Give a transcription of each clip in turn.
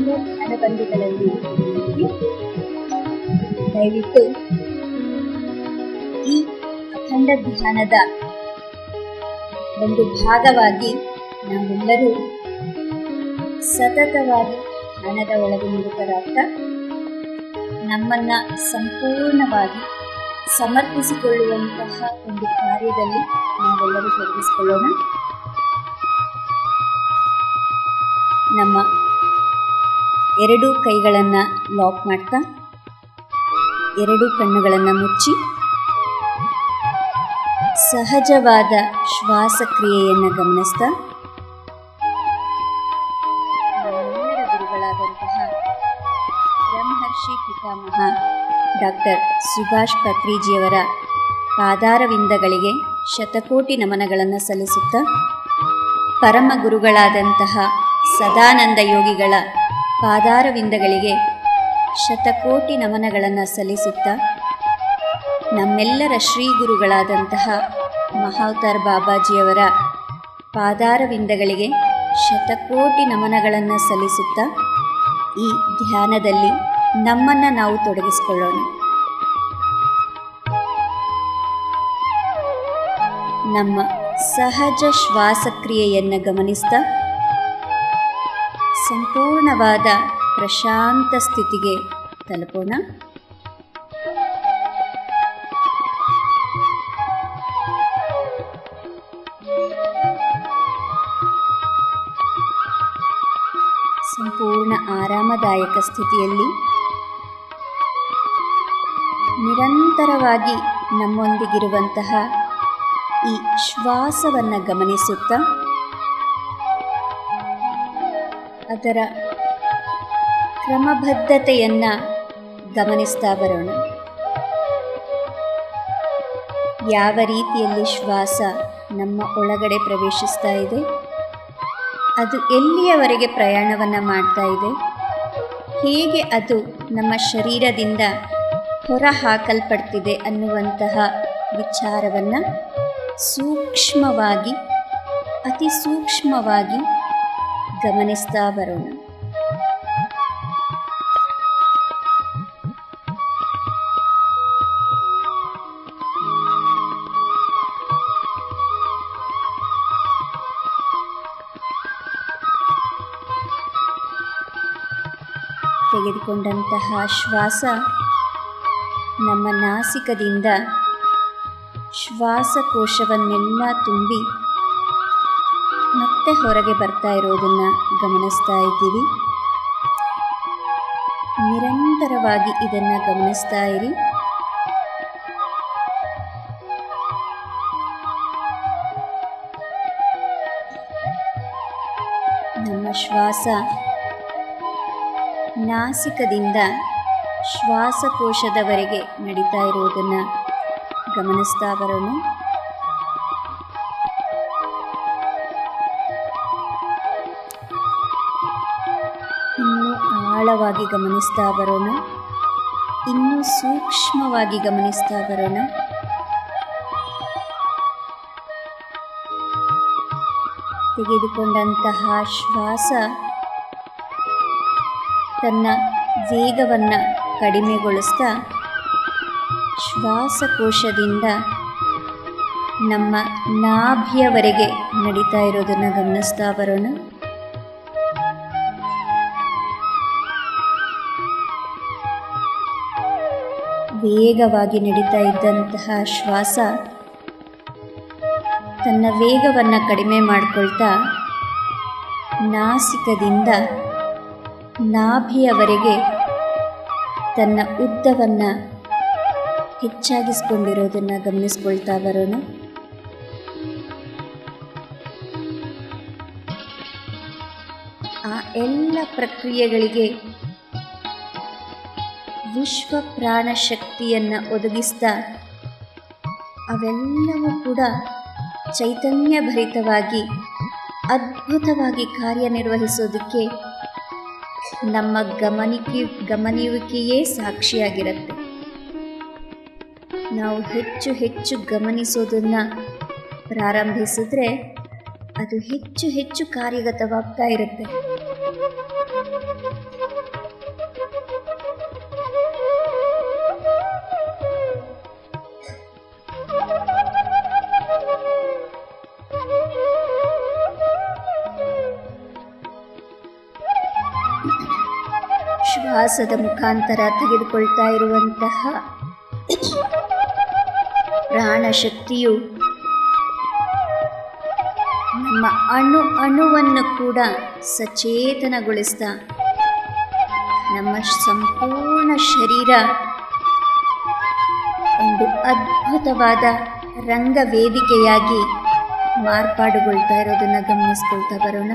ಧ್ಯಾನಬಂದಿಗಳಲ್ಲಿ ದಯವಿಟ್ಟು ಈ ಅಖಂಡ ಧ್ಯಾನದ ಒಂದು ಭಾಗವಾಗಿ ನಾವೆಲ್ಲರೂ ಸತತವಾಗಿ ಧ್ಯಾನದ ಒಳಗೆ ನಿರತರಾಗ್ತಾ ನಮ್ಮನ್ನ ಸಂಪೂರ್ಣವಾಗಿ ಸಮರ್ಪಿಸಿಕೊಳ್ಳುವಂತಹ ಒಂದು ಕಾರ್ಯದಲ್ಲಿ ನಾವೆಲ್ಲರೂ ತೊಡಗಿಸಿಕೊಳ್ಳೋಣ. ನಮ್ಮ ಎರಡೂ ಕೈಗಳನ್ನು ಲಾಕ್ ಮಾಡ್ತಾ ಎರಡೂ ಕಣ್ಣುಗಳನ್ನು ಮುಚ್ಚಿ ಸಹಜವಾದ ಶ್ವಾಸಕ್ರಿಯೆಯನ್ನು ಗಮನಿಸ್ತಾ ನಮ್ಮೆಲ್ಲರ ಗುರುಗಳಾದಂತಹ ಬ್ರಹ್ಮರ್ಷಿ ಪಿತಾಮಹ ಡಾಕ್ಟರ್ ಸುಭಾಷ್ ಪತ್ರಿಜಿಯವರ ಪಾದಾರವಿಂದಗಳಿಗೆ ಶತಕೋಟಿ ನಮನಗಳನ್ನು ಸಲ್ಲಿಸುತ್ತಾ ಪರಮ ಗುರುಗಳಾದಂತಹ ಸದಾನಂದ ಯೋಗಿಗಳ ಪಾದಾರವಿಂದಗಳಿಗೆ ಶತಕೋಟಿ ನಮನಗಳನ್ನು ಸಲ್ಲಿಸುತ್ತಾ ನಮ್ಮೆಲ್ಲರ ಶ್ರೀ ಗುರುಗಳಾದಂತಹ ಮಹಾವತಾರ್ ಬಾಬಾಜಿಯವರ ಪಾದಾರವಿಂದಗಳಿಗೆ ಶತಕೋಟಿ ನಮನಗಳನ್ನು ಸಲ್ಲಿಸುತ್ತಾ ಈ ಧ್ಯಾನದಲ್ಲಿ ನಮ್ಮನ್ನು ನಾವು ತೊಡಗಿಸಿಕೊಳ್ಳೋಣ. ನಮ್ಮ ಸಹಜ ಶ್ವಾಸಕ್ರಿಯೆಯನ್ನು ಗಮನಿಸ್ತಾ ಸಂಪೂರ್ಣವಾದ ಪ್ರಶಾಂತ ಸ್ಥಿತಿಗೆ ತಲುಪೋಣ. ಸಂಪೂರ್ಣ ಆರಾಮದಾಯಕ ಸ್ಥಿತಿಯಲ್ಲಿ ನಿರಂತರವಾಗಿ ನಮ್ಮೊಂದಿಗಿರುವಂತಹ ಈ ಶ್ವಾಸವನ್ನು ಗಮನಿಸುತ್ತಾ ಅದರ ಕ್ರಮಬದ್ಧತೆಯನ್ನು ಗಮನಿಸ್ತಾ ಬರೋಣ. ಯಾವ ರೀತಿಯಲ್ಲಿ ಶ್ವಾಸ ನಮ್ಮ ಒಳಗಡೆ ಪ್ರವೇಶಿಸ್ತಾ ಇದೆ, ಅದು ಎಲ್ಲಿಯವರೆಗೆ ಪ್ರಯಾಣವನ್ನು ಮಾಡ್ತಾ ಇದೆ, ಹೇಗೆ ಅದು ನಮ್ಮ ಶರೀರದಿಂದ ಹೊರ ಹಾಕಲ್ಪಡ್ತಿದೆ ಅನ್ನುವಂತಹ ವಿಚಾರವನ್ನು ಸೂಕ್ಷ್ಮವಾಗಿ ಅತಿ ಸೂಕ್ಷ್ಮವಾಗಿ ಗಮನಿಸ್ತಾ ಬರೋಣ. ತೆಗೆದುಕೊಂಡಂತಹ ಶ್ವಾಸ ನಮ್ಮ ನಾಸಿಕದಿಂದ ಶ್ವಾಸಕೋಶವನ್ನೆಲ್ಲ ತುಂಬಿ ಮತ್ತೆ ಹೊರಗೆ ಬರ್ತಾ ಇರೋದನ್ನು ಗಮನಿಸ್ತಾ ಇದ್ದೀವಿ. ನಿರಂತರವಾಗಿ ಇದನ್ನು ಗಮನಿಸ್ತಾ ಇರಿ. ನಮ್ಮ ಶ್ವಾಸ ನಾಸಿಕದಿಂದ ಶ್ವಾಸಕೋಶದವರೆಗೆ ನಡೀತಾ ಇರೋದನ್ನು ಗಮನಿಸ್ತಾ ಬರೋಣ. ಇನ್ನೂ ಆಳವಾಗಿ ಗಮನಿಸ್ತಾ ಬರೋಣ. ಇನ್ನೂ ಸೂಕ್ಷ್ಮವಾಗಿ ಗಮನಿಸ್ತಾ ಬರೋಣ. ತೆಗೆದುಕೊಂಡಂತಹ ಶ್ವಾಸ ತನ್ನ ವೇಗವನ್ನು ಕಡಿಮೆಗೊಳಿಸ್ತಾ ಶ್ವಾಸಕೋಶದಿಂದ ನಮ್ಮ ನಾಭಿಯವರೆಗೆ ನಡೀತಾ ಇರೋದನ್ನು ಗಮನಿಸ್ತಾ ಬರೋಣ. ವೇಗವಾಗಿ ನಡೀತಾ ಇದ್ದಂತಹ ಶ್ವಾಸ ತನ್ನ ವೇಗವನ್ನು ಕಡಿಮೆ ಮಾಡಿಕೊಳ್ತಾ ನಾಸಿಕದಿಂದ ನಾಭಿಯವರೆಗೆ ತನ್ನ ಉದ್ದವನ್ನು ಹೆಚ್ಚಾಗಿಸ್ಕೊಂಡಿರೋದನ್ನು ಗಮನಿಸ್ಕೊಳ್ತಾ ಬರೋಣ. ಆ ಎಲ್ಲ ಪ್ರಕ್ರಿಯೆಗಳಿಗೆ ವಿಶ್ವ ಪ್ರಾಣ ಶಕ್ತಿಯನ್ನು ಒದಗಿಸ್ತಾ ಅವೆಲ್ಲವೂ ಕೂಡ ಚೈತನ್ಯಭರಿತವಾಗಿ ಅದ್ಭುತವಾಗಿ ಕಾರ್ಯನಿರ್ವಹಿಸೋದಕ್ಕೆ ನಮ್ಮ ಗಮನಿಸುವಿಕೆಯೇ ಸಾಕ್ಷಿಯಾಗಿರುತ್ತೆ. ನಾವು ಹೆಚ್ಚು ಹೆಚ್ಚು ಗಮನಿಸೋದನ್ನು ಪ್ರಾರಂಭಿಸಿದ್ರೆ ಅದು ಹೆಚ್ಚು ಹೆಚ್ಚು ಕಾರ್ಯಗತವಾಗ್ತಾ ಇರುತ್ತೆ. ಶ್ವಾಸದ ಮುಖಾಂತರ ತೆಗೆದುಕೊಳ್ತಾ ಇರುವಂತಹ ಪ್ರಾಣಶಕ್ತಿಯು ನಮ್ಮ ಅಣುವನ್ನು ಕೂಡ ಸಚೇತನಗೊಳಿಸ್ತಾ ನಮ್ಮ ಸಂಪೂರ್ಣ ಶರೀರ ಒಂದು ಅದ್ಭುತವಾದ ರಂಗವೇದಿಕೆಯಾಗಿ ಮಾರ್ಪಾಡುಗೊಳ್ತಾ ಇರೋದನ್ನು ಗಮನಿಸ್ಕೊಳ್ತಾ ಬರೋಣ.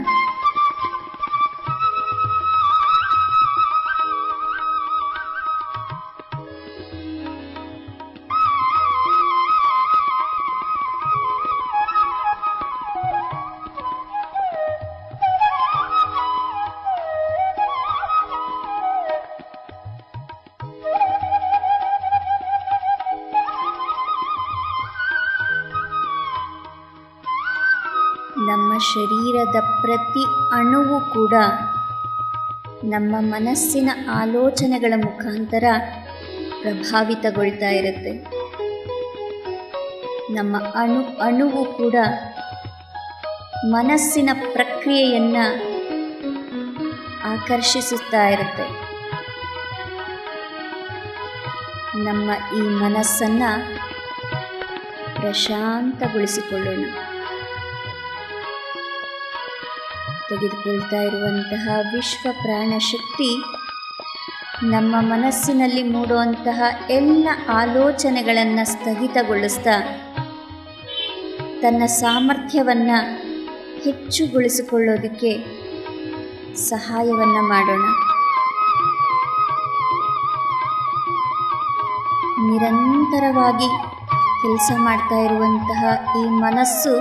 ನಮ್ಮ ಶರೀರದ ಪ್ರತಿ ಅಣುವು ಕೂಡ ನಮ್ಮ ಮನಸ್ಸಿನ ಆಲೋಚನೆಗಳ ಮುಖಾಂತರ ಪ್ರಭಾವಿತಗೊಳ್ತಾ ಇರುತ್ತೆ. ನಮ್ಮ ಅಣುವು ಕೂಡ ಮನಸ್ಸಿನ ಪ್ರಕ್ರಿಯೆಯನ್ನು ಆಕರ್ಷಿಸುತ್ತಾ ಇರುತ್ತೆ. ನಮ್ಮ ಈ ಮನಸ್ಸನ್ನು ಪ್ರಶಾಂತಗೊಳಿಸಿಕೊಳ್ಳೋಣ. ತೆಗೆದುಕೊಳ್ತಾ ಇರುವಂತಹ ವಿಶ್ವ ಪ್ರಾಣಶಕ್ತಿ ನಮ್ಮ ಮನಸ್ಸಿನಲ್ಲಿ ಮೂಡುವಂತಹ ಎಲ್ಲ ಆಲೋಚನೆಗಳನ್ನು ಸ್ಥಗಿತಗೊಳಿಸ್ತಾ ತನ್ನ ಸಾಮರ್ಥ್ಯವನ್ನು ಹೆಚ್ಚುಗೊಳಿಸಿಕೊಳ್ಳೋದಕ್ಕೆ ಸಹಾಯವನ್ನು ಮಾಡೋಣ. ನಿರಂತರವಾಗಿ ಕೆಲಸ ಮಾಡ್ತಾ ಇರುವಂತಹ ಈ ಮನಸ್ಸು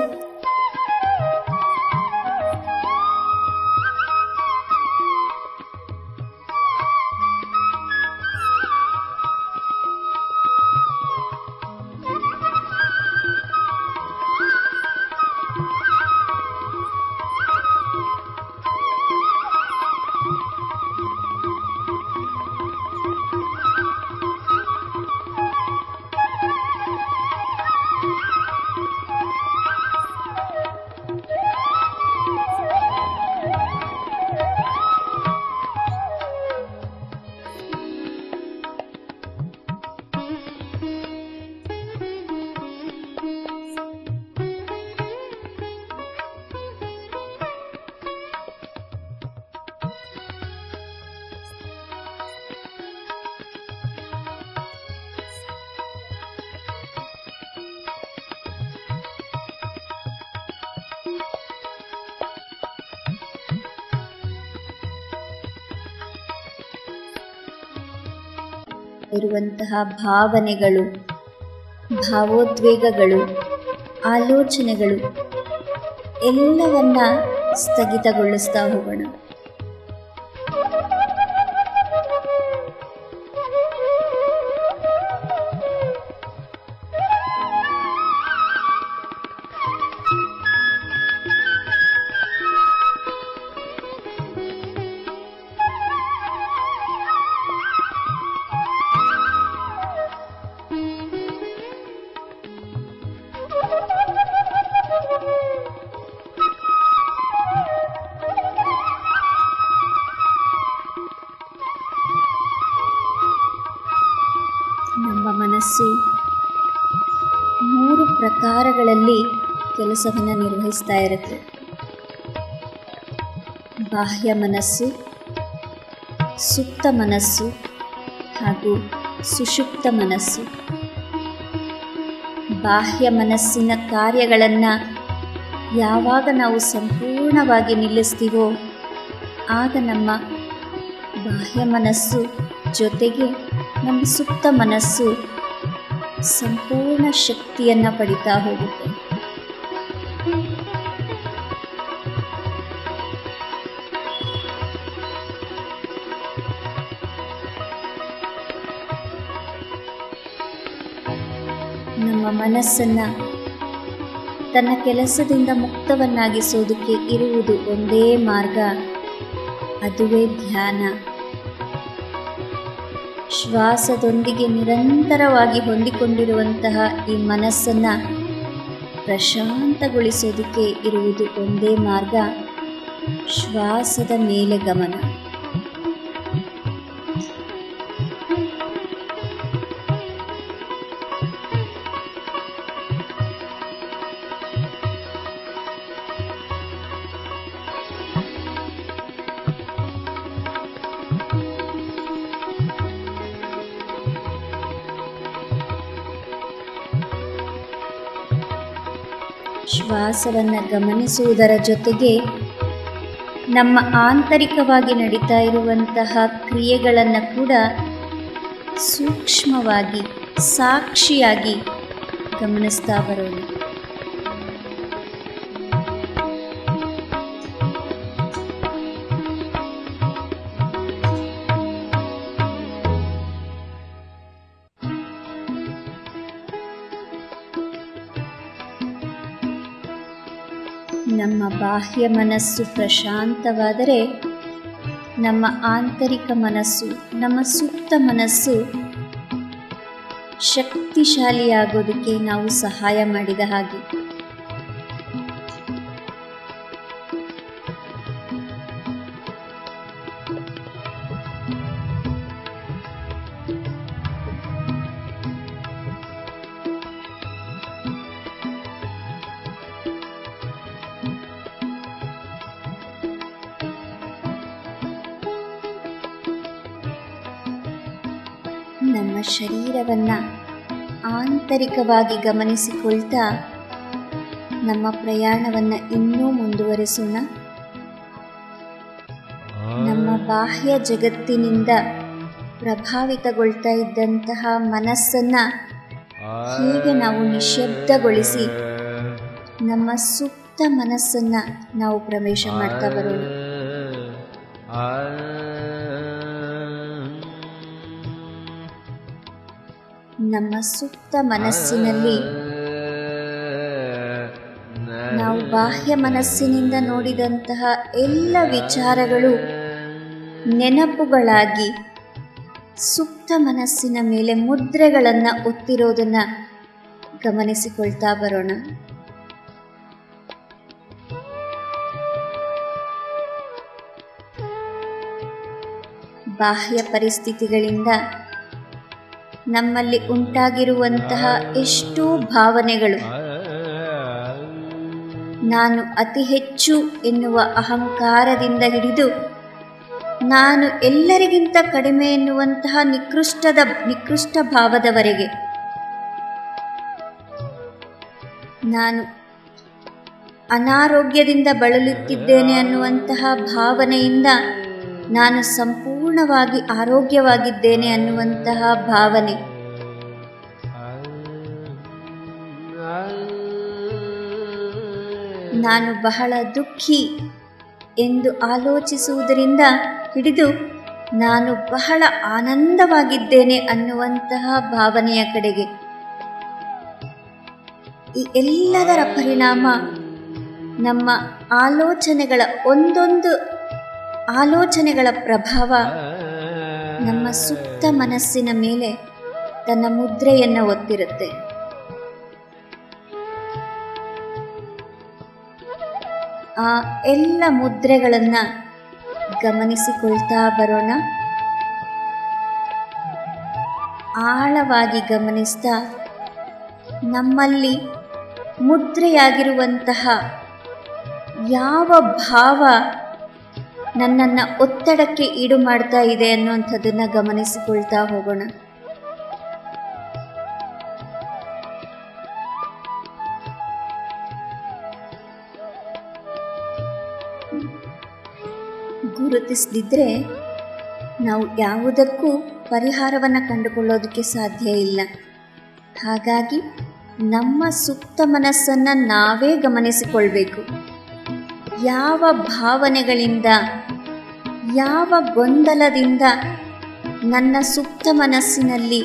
ಇರುವಂತಹ ಭಾವನೆಗಳು, ಭಾವೋದ್ವೇಗಗಳು, ಆಲೋಚನೆಗಳು ಎಲ್ಲವನ್ನ ಸ್ಥಗಿತಗೊಳಿಸ್ತಾ ಹೋಗೋಣ. ಮನಸ್ಸು 3 ಪ್ರಕಾರಗಳಲ್ಲಿ ಕೆಲಸವನ್ನು ನಿರ್ವಹಿಸ್ತಾ ಇರುತ್ತೆ. ಬಾಹ್ಯ ಮನಸ್ಸು, ಸುಪ್ತ ಮನಸ್ಸು ಹಾಗೂ ಸುಷುಪ್ತ ಮನಸ್ಸು. ಬಾಹ್ಯ ಮನಸ್ಸಿನ ಕಾರ್ಯಗಳನ್ನು ಯಾವಾಗ ನಾವು ಸಂಪೂರ್ಣವಾಗಿ ನಿಲ್ಲಿಸ್ತೀವೋ ಆಗ ನಮ್ಮ ಬಾಹ್ಯ ಮನಸ್ಸು ಜೊತೆಗೆ ನಮ್ಮ ಸುಪ್ತ ಮನಸ್ಸು ಸಂಪೂರ್ಣ ಶಕ್ತಿಯನ್ನು ಪಡಿತಾ ಹೋಗುತ್ತೆ. ನಮ್ಮ ಮನಸ್ಸನ್ನು ತನ್ನ ಕೆಲಸದಿಂದ ಮುಕ್ತವನ್ನಾಗಿಸೋದಕ್ಕೆ ಇರುವುದು ಒಂದೇ ಮಾರ್ಗ, ಅದುವೇ ಧ್ಯಾನ. ಶ್ವಾಸದೊಂದಿಗೆ ನಿರಂತರವಾಗಿ ಹೊಂದಿಕೊಂಡಿರುವಂತಹ ಈ ಮನಸ್ಸನ್ನು ಪ್ರಶಾಂತಗೊಳಿಸೋದಕ್ಕೆ ಇರುವುದು ಒಂದೇ ಮಾರ್ಗ, ಶ್ವಾಸದ ಮೇಲೆ ಗಮನ. ಶ್ವಾಸವನ್ನು ಗಮನಿಸುವುದರ ಜೊತೆಗೆ ನಮ್ಮ ಆಂತರಿಕವಾಗಿ ನಡೀತಾ ಇರುವಂತಹ ಕ್ರಿಯೆಗಳನ್ನು ಕೂಡ ಸೂಕ್ಷ್ಮವಾಗಿ ಸಾಕ್ಷಿಯಾಗಿ ಗಮನಿಸ್ತಾ ಬರೋಣ. ನಮ್ಮ ಬಾಹ್ಯ ಮನಸ್ಸು ಪ್ರಶಾಂತವಾದರೆ ನಮ್ಮ ಆಂತರಿಕ ಮನಸ್ಸು, ನಮ್ಮ ಸುಪ್ತ ಮನಸ್ಸು ಶಕ್ತಿಶಾಲಿಯಾಗೋದಕ್ಕೆ ನಾವು ಸಹಾಯ ಮಾಡಿದ ಹಾಗೆ. ನಮ್ಮ ಶರೀರವನ್ನು ಆಂತರಿಕವಾಗಿ ಗಮನಿಸಿಕೊಳ್ತಾ ನಮ್ಮ ಪ್ರಯಾಣವನ್ನು ಇನ್ನೂ ಮುಂದುವರಿಸೋಣ. ನಮ್ಮ ಬಾಹ್ಯ ಜಗತ್ತಿನಿಂದ ಪ್ರಭಾವಿತಗೊಳ್ತಾ ಇದ್ದಂತಹ ಮನಸ್ಸನ್ನು ಹೀಗೆ ನಾವು ನಿಶ್ಶಬ್ದಗೊಳಿಸಿ ನಮ್ಮ ಸುಪ್ತ ಮನಸ್ಸನ್ನು ನಾವು ಪ್ರವೇಶ ಮಾಡ್ತಾ ಬರೋಣ. ನಮ್ಮ ಸುಪ್ತ ಮನಸ್ಸಿನಲ್ಲಿ ನಾವು ಬಾಹ್ಯ ಮನಸ್ಸಿನಿಂದ ನೋಡಿದಂತಹ ಎಲ್ಲ ವಿಚಾರಗಳು ನೆನಪುಗಳಾಗಿ ಸುಪ್ತ ಮನಸ್ಸಿನ ಮೇಲೆ ಮುದ್ರೆಗಳನ್ನು ಒತ್ತಿರೋದನ್ನು ಗಮನಿಸಿಕೊಳ್ತಾ ಬರೋಣ. ಬಾಹ್ಯ ಪರಿಸ್ಥಿತಿಗಳಿಂದ ನಮ್ಮಲ್ಲಿ ಉಂಟಾಗಿರುವಂತಹ ಎಷ್ಟೋ ಭಾವನೆಗಳು, ನಾನು ಅತಿ ಹೆಚ್ಚು ಎನ್ನುವ ಅಹಂಕಾರದಿಂದ ಹಿಡಿದು ನಾನು ಎಲ್ಲರಿಗಿಂತ ಕಡಿಮೆ ಎನ್ನುವಂತಹ ನಿಕೃಷ್ಟ ಭಾವದವರೆಗೆ, ನಾನು ಅನಾರೋಗ್ಯದಿಂದ ಬಳಲುತ್ತಿದ್ದೇನೆ ಅನ್ನುವಂತಹ ಭಾವನೆಯಿಂದ ನಾನು ಸಂಪೂರ್ಣವಾಗಿ ಆರೋಗ್ಯವಾಗಿದ್ದೇನೆ ಅನ್ನುವಂತಹ ಭಾವನೆ, ನಾನು ಬಹಳ ದುಃಖಿ ಎಂದು ಆಲೋಚಿಸುವುದರಿಂದ ಹಿಡಿದು ನಾನು ಬಹಳ ಆನಂದವಾಗಿದ್ದೇನೆ ಅನ್ನುವಂತಹ ಭಾವನೆಯ ಕಡೆಗೆ, ಈ ಎಲ್ಲದರ ಪರಿಣಾಮ ನಮ್ಮ ಆಲೋಚನೆಗಳ ಒಂದೊಂದು ಆಲೋಚನೆಗಳ ಪ್ರಭಾವ ನಮ್ಮ ಸುಪ್ತ ಮನಸ್ಸಿನ ಮೇಲೆ ತನ್ನ ಮುದ್ರೆಯನ್ನು ಒತ್ತಿರುತ್ತೆ. ಆ ಎಲ್ಲ ಮುದ್ರೆಗಳನ್ನು ಗಮನಿಸಿಕೊಳ್ತಾ ಬರೋಣ. ಆಳವಾಗಿ ಗಮನಿಸ್ತಾ ನಮ್ಮಲ್ಲಿ ಮುದ್ರೆಯಾಗಿರುವಂತಹ ಯಾವ ಭಾವ ನನ್ನನ್ನು ಒತ್ತಡಕ್ಕೆ ಈಡು ಮಾಡ್ತಾ ಇದೆ ಅನ್ನುವಂಥದ್ದನ್ನು ಗಮನಿಸಿಕೊಳ್ತಾ ಹೋಗೋಣ. ಗುರುತಿಸದಿದ್ದರೆ ನಾವು ಯಾವುದಕ್ಕೂ ಪರಿಹಾರವನ್ನು ಕಂಡುಕೊಳ್ಳೋದಕ್ಕೆ ಸಾಧ್ಯ ಇಲ್ಲ. ಹಾಗಾಗಿ ನಮ್ಮ ಸುಪ್ತ ಮನಸ್ಸನ್ನು ನಾವೇ ಗಮನಿಸಿಕೊಳ್ಬೇಕು. ಯಾವ ಭಾವನೆಗಳಿಂದ, ಯಾವ ಗೊಂದಲದಿಂದ ನನ್ನ ಸುಪ್ತ ಮನಸ್ಸಿನಲ್ಲಿ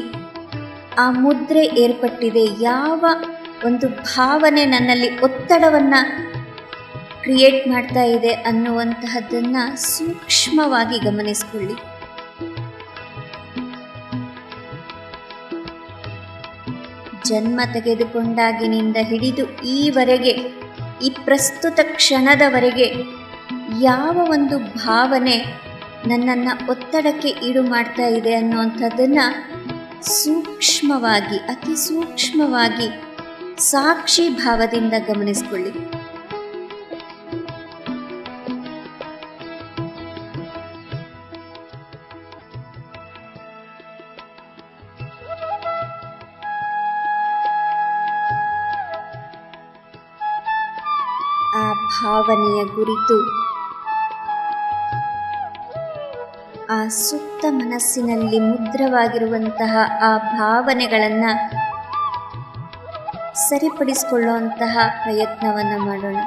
ಆ ಮುದ್ರೆ ಏರ್ಪಟ್ಟಿದೆ, ಯಾವ ಒಂದು ಭಾವನೆ ನನ್ನಲ್ಲಿ ಒತ್ತಡವನ್ನು ಕ್ರಿಯೇಟ್ ಮಾಡ್ತಾ ಇದೆ ಅನ್ನುವಂತಹದ್ದನ್ನು ಸೂಕ್ಷ್ಮವಾಗಿ ಗಮನಿಸಿಕೊಳ್ಳಿ. ಜನ್ಮ ತೆಗೆದುಕೊಂಡಾಗಿನಿಂದ ಹಿಡಿದು ಈವರೆಗೆ, ಈ ಪ್ರಸ್ತುತ ಕ್ಷಣದವರೆಗೆ ಯಾವ ಒಂದು ಭಾವನೆ ನನ್ನನ್ನು ಒತ್ತಡಕ್ಕೆ ಈಡು ಮಾಡ್ತಾ ಇದೆ ಅನ್ನುವಂಥದ್ದನ್ನು ಸೂಕ್ಷ್ಮವಾಗಿ, ಅತಿ ಸೂಕ್ಷ್ಮವಾಗಿ ಸಾಕ್ಷಿ ಭಾವದಿಂದ ಗಮನಿಸಿಕೊಳ್ಳಿ. ಆ ಭಾವನೆಯ ಕುರಿತು ಆ ಸುಪ್ತ ಮನಸ್ಸಿನಲ್ಲಿ ಮುದ್ರವಾಗಿರುವಂತಹ ಆ ಭಾವನೆಗಳನ್ನು ಸರಿಪಡಿಸಿಕೊಳ್ಳುವಂತಹ ಪ್ರಯತ್ನವನ್ನು ಮಾಡೋಣ.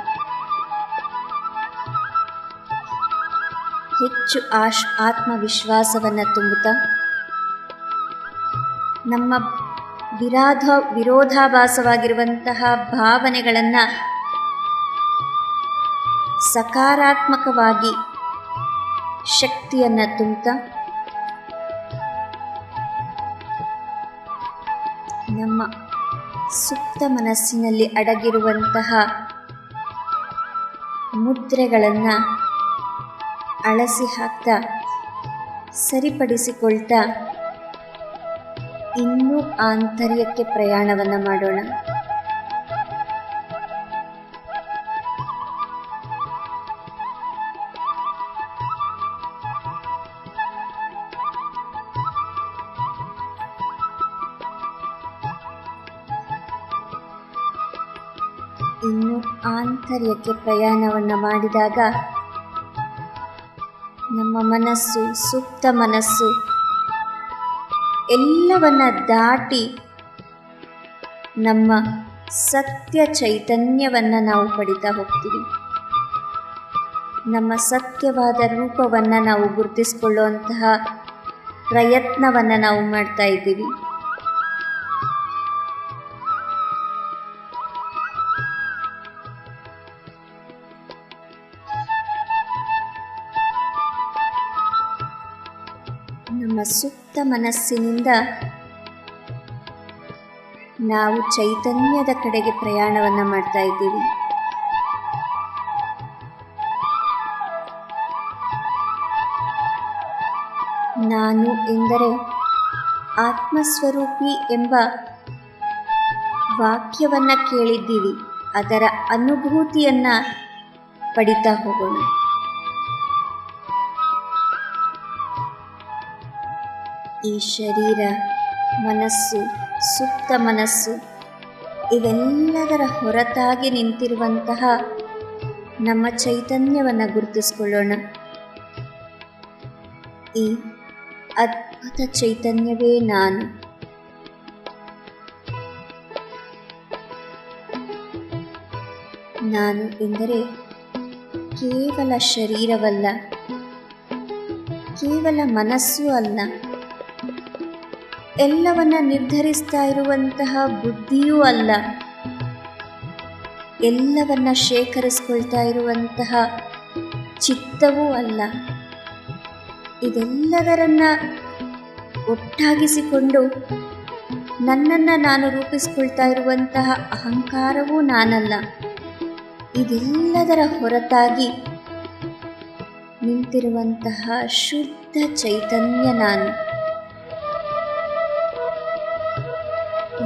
ಹೆಚ್ಚು ಆತ್ಮವಿಶ್ವಾಸವನ್ನು ತುಂಬುತ್ತಾ ನಮ್ಮ ವಿರೋಧಾಭಾಸವಾಗಿರುವಂತಹ ಭಾವನೆಗಳನ್ನು ಸಕಾರಾತ್ಮಕವಾಗಿ ಶಕ್ತಿಯನ್ನು ತುಂಬುತ್ತಾ ನಮ್ಮ ಸುಪ್ತ ಮನಸ್ಸಿನಲ್ಲಿ ಅಡಗಿರುವಂತಹ ಮುದ್ರೆಗಳನ್ನು ಅಳಸಿ ಹಾಕ್ತಾ ಸರಿಪಡಿಸಿಕೊಳ್ತಾ ಇನ್ನೂ ಆಂತರ್ಯಕ್ಕೆ ಪ್ರಯಾಣವನ್ನು ಮಾಡೋಣ. ಇನ್ನು ಆಂತರ್ಯಕ್ಕೆ ಪ್ರಯಾಣವನ್ನು ಮಾಡಿದಾಗ ನಮ್ಮ ಮನಸ್ಸು, ಸುಪ್ತ ಮನಸ್ಸು ಎಲ್ಲವನ್ನ ದಾಟಿ ನಮ್ಮ ಸತ್ಯ ಚೈತನ್ಯವನ್ನು ನಾವು ಪಡಿತಾ ಹೋಗ್ತೀವಿ. ನಮ್ಮ ಸತ್ಯವಾದ ರೂಪವನ್ನು ನಾವು ಗುರುತಿಸಿಕೊಳ್ಳುವಂತಹ ಪ್ರಯತ್ನವನ್ನು ನಾವು ಮಾಡ್ತಾ ಇದ್ದೀವಿ. ನಮ್ಮ ಸುಪ್ತ ಮನಸ್ಸಿನಿಂದ ನಾವು ಚೈತನ್ಯದ ಕಡೆಗೆ ಪ್ರಯಾಣವನ್ನು ಮಾಡ್ತಾ ಇದ್ದೀವಿ. ನಾನು ಎಂದರೆ ಆತ್ಮಸ್ವರೂಪಿ ಎಂಬ ವಾಕ್ಯವನ್ನು ಕೇಳಿದ್ದೀವಿ. ಅದರ ಅನುಭೂತಿಯನ್ನು ಪಡಿತಾ ಹೋಗೋಣ. ಈ ಶರೀರ, ಮನಸ್ಸು, ಸುಪ್ತ ಮನಸ್ಸು ಇವೆಲ್ಲದರ ಹೊರತಾಗಿ ನಿಂತಿರುವಂತಹ ನಮ್ಮ ಚೈತನ್ಯವನ್ನು ಗುರುತಿಸಿಕೊಳ್ಳೋಣ. ಈ ಅದ್ಭುತ ಚೈತನ್ಯವೇ ನಾನು. ನಾನು ಎಂದರೆ ಕೇವಲ ಶರೀರವಲ್ಲ, ಕೇವಲ ಮನಸ್ಸು ಅಲ್ಲ, ಎಲ್ಲವನ್ನ ನಿರ್ಧರಿಸ್ತಾ ಇರುವಂತಹ ಬುದ್ಧಿಯೂ ಅಲ್ಲ, ಎಲ್ಲವನ್ನ ಶೇಖರಿಸ್ಕೊಳ್ತಾ ಇರುವಂತಹ ಚಿತ್ತವೂ ಅಲ್ಲ. ಇದೆಲ್ಲದರನ್ನ ಒಟ್ಟಾಗಿಸಿಕೊಂಡು ನನ್ನನ್ನು ನಾನು ರೂಪಿಸ್ಕೊಳ್ತಾ ಇರುವಂತಹ ಅಹಂಕಾರವೂ ನಾನಲ್ಲ. ಇದೆಲ್ಲದರ ಹೊರತಾಗಿ ನಿಂತಿರುವಂತಹ ಶುದ್ಧ ಚೈತನ್ಯ ನಾನು.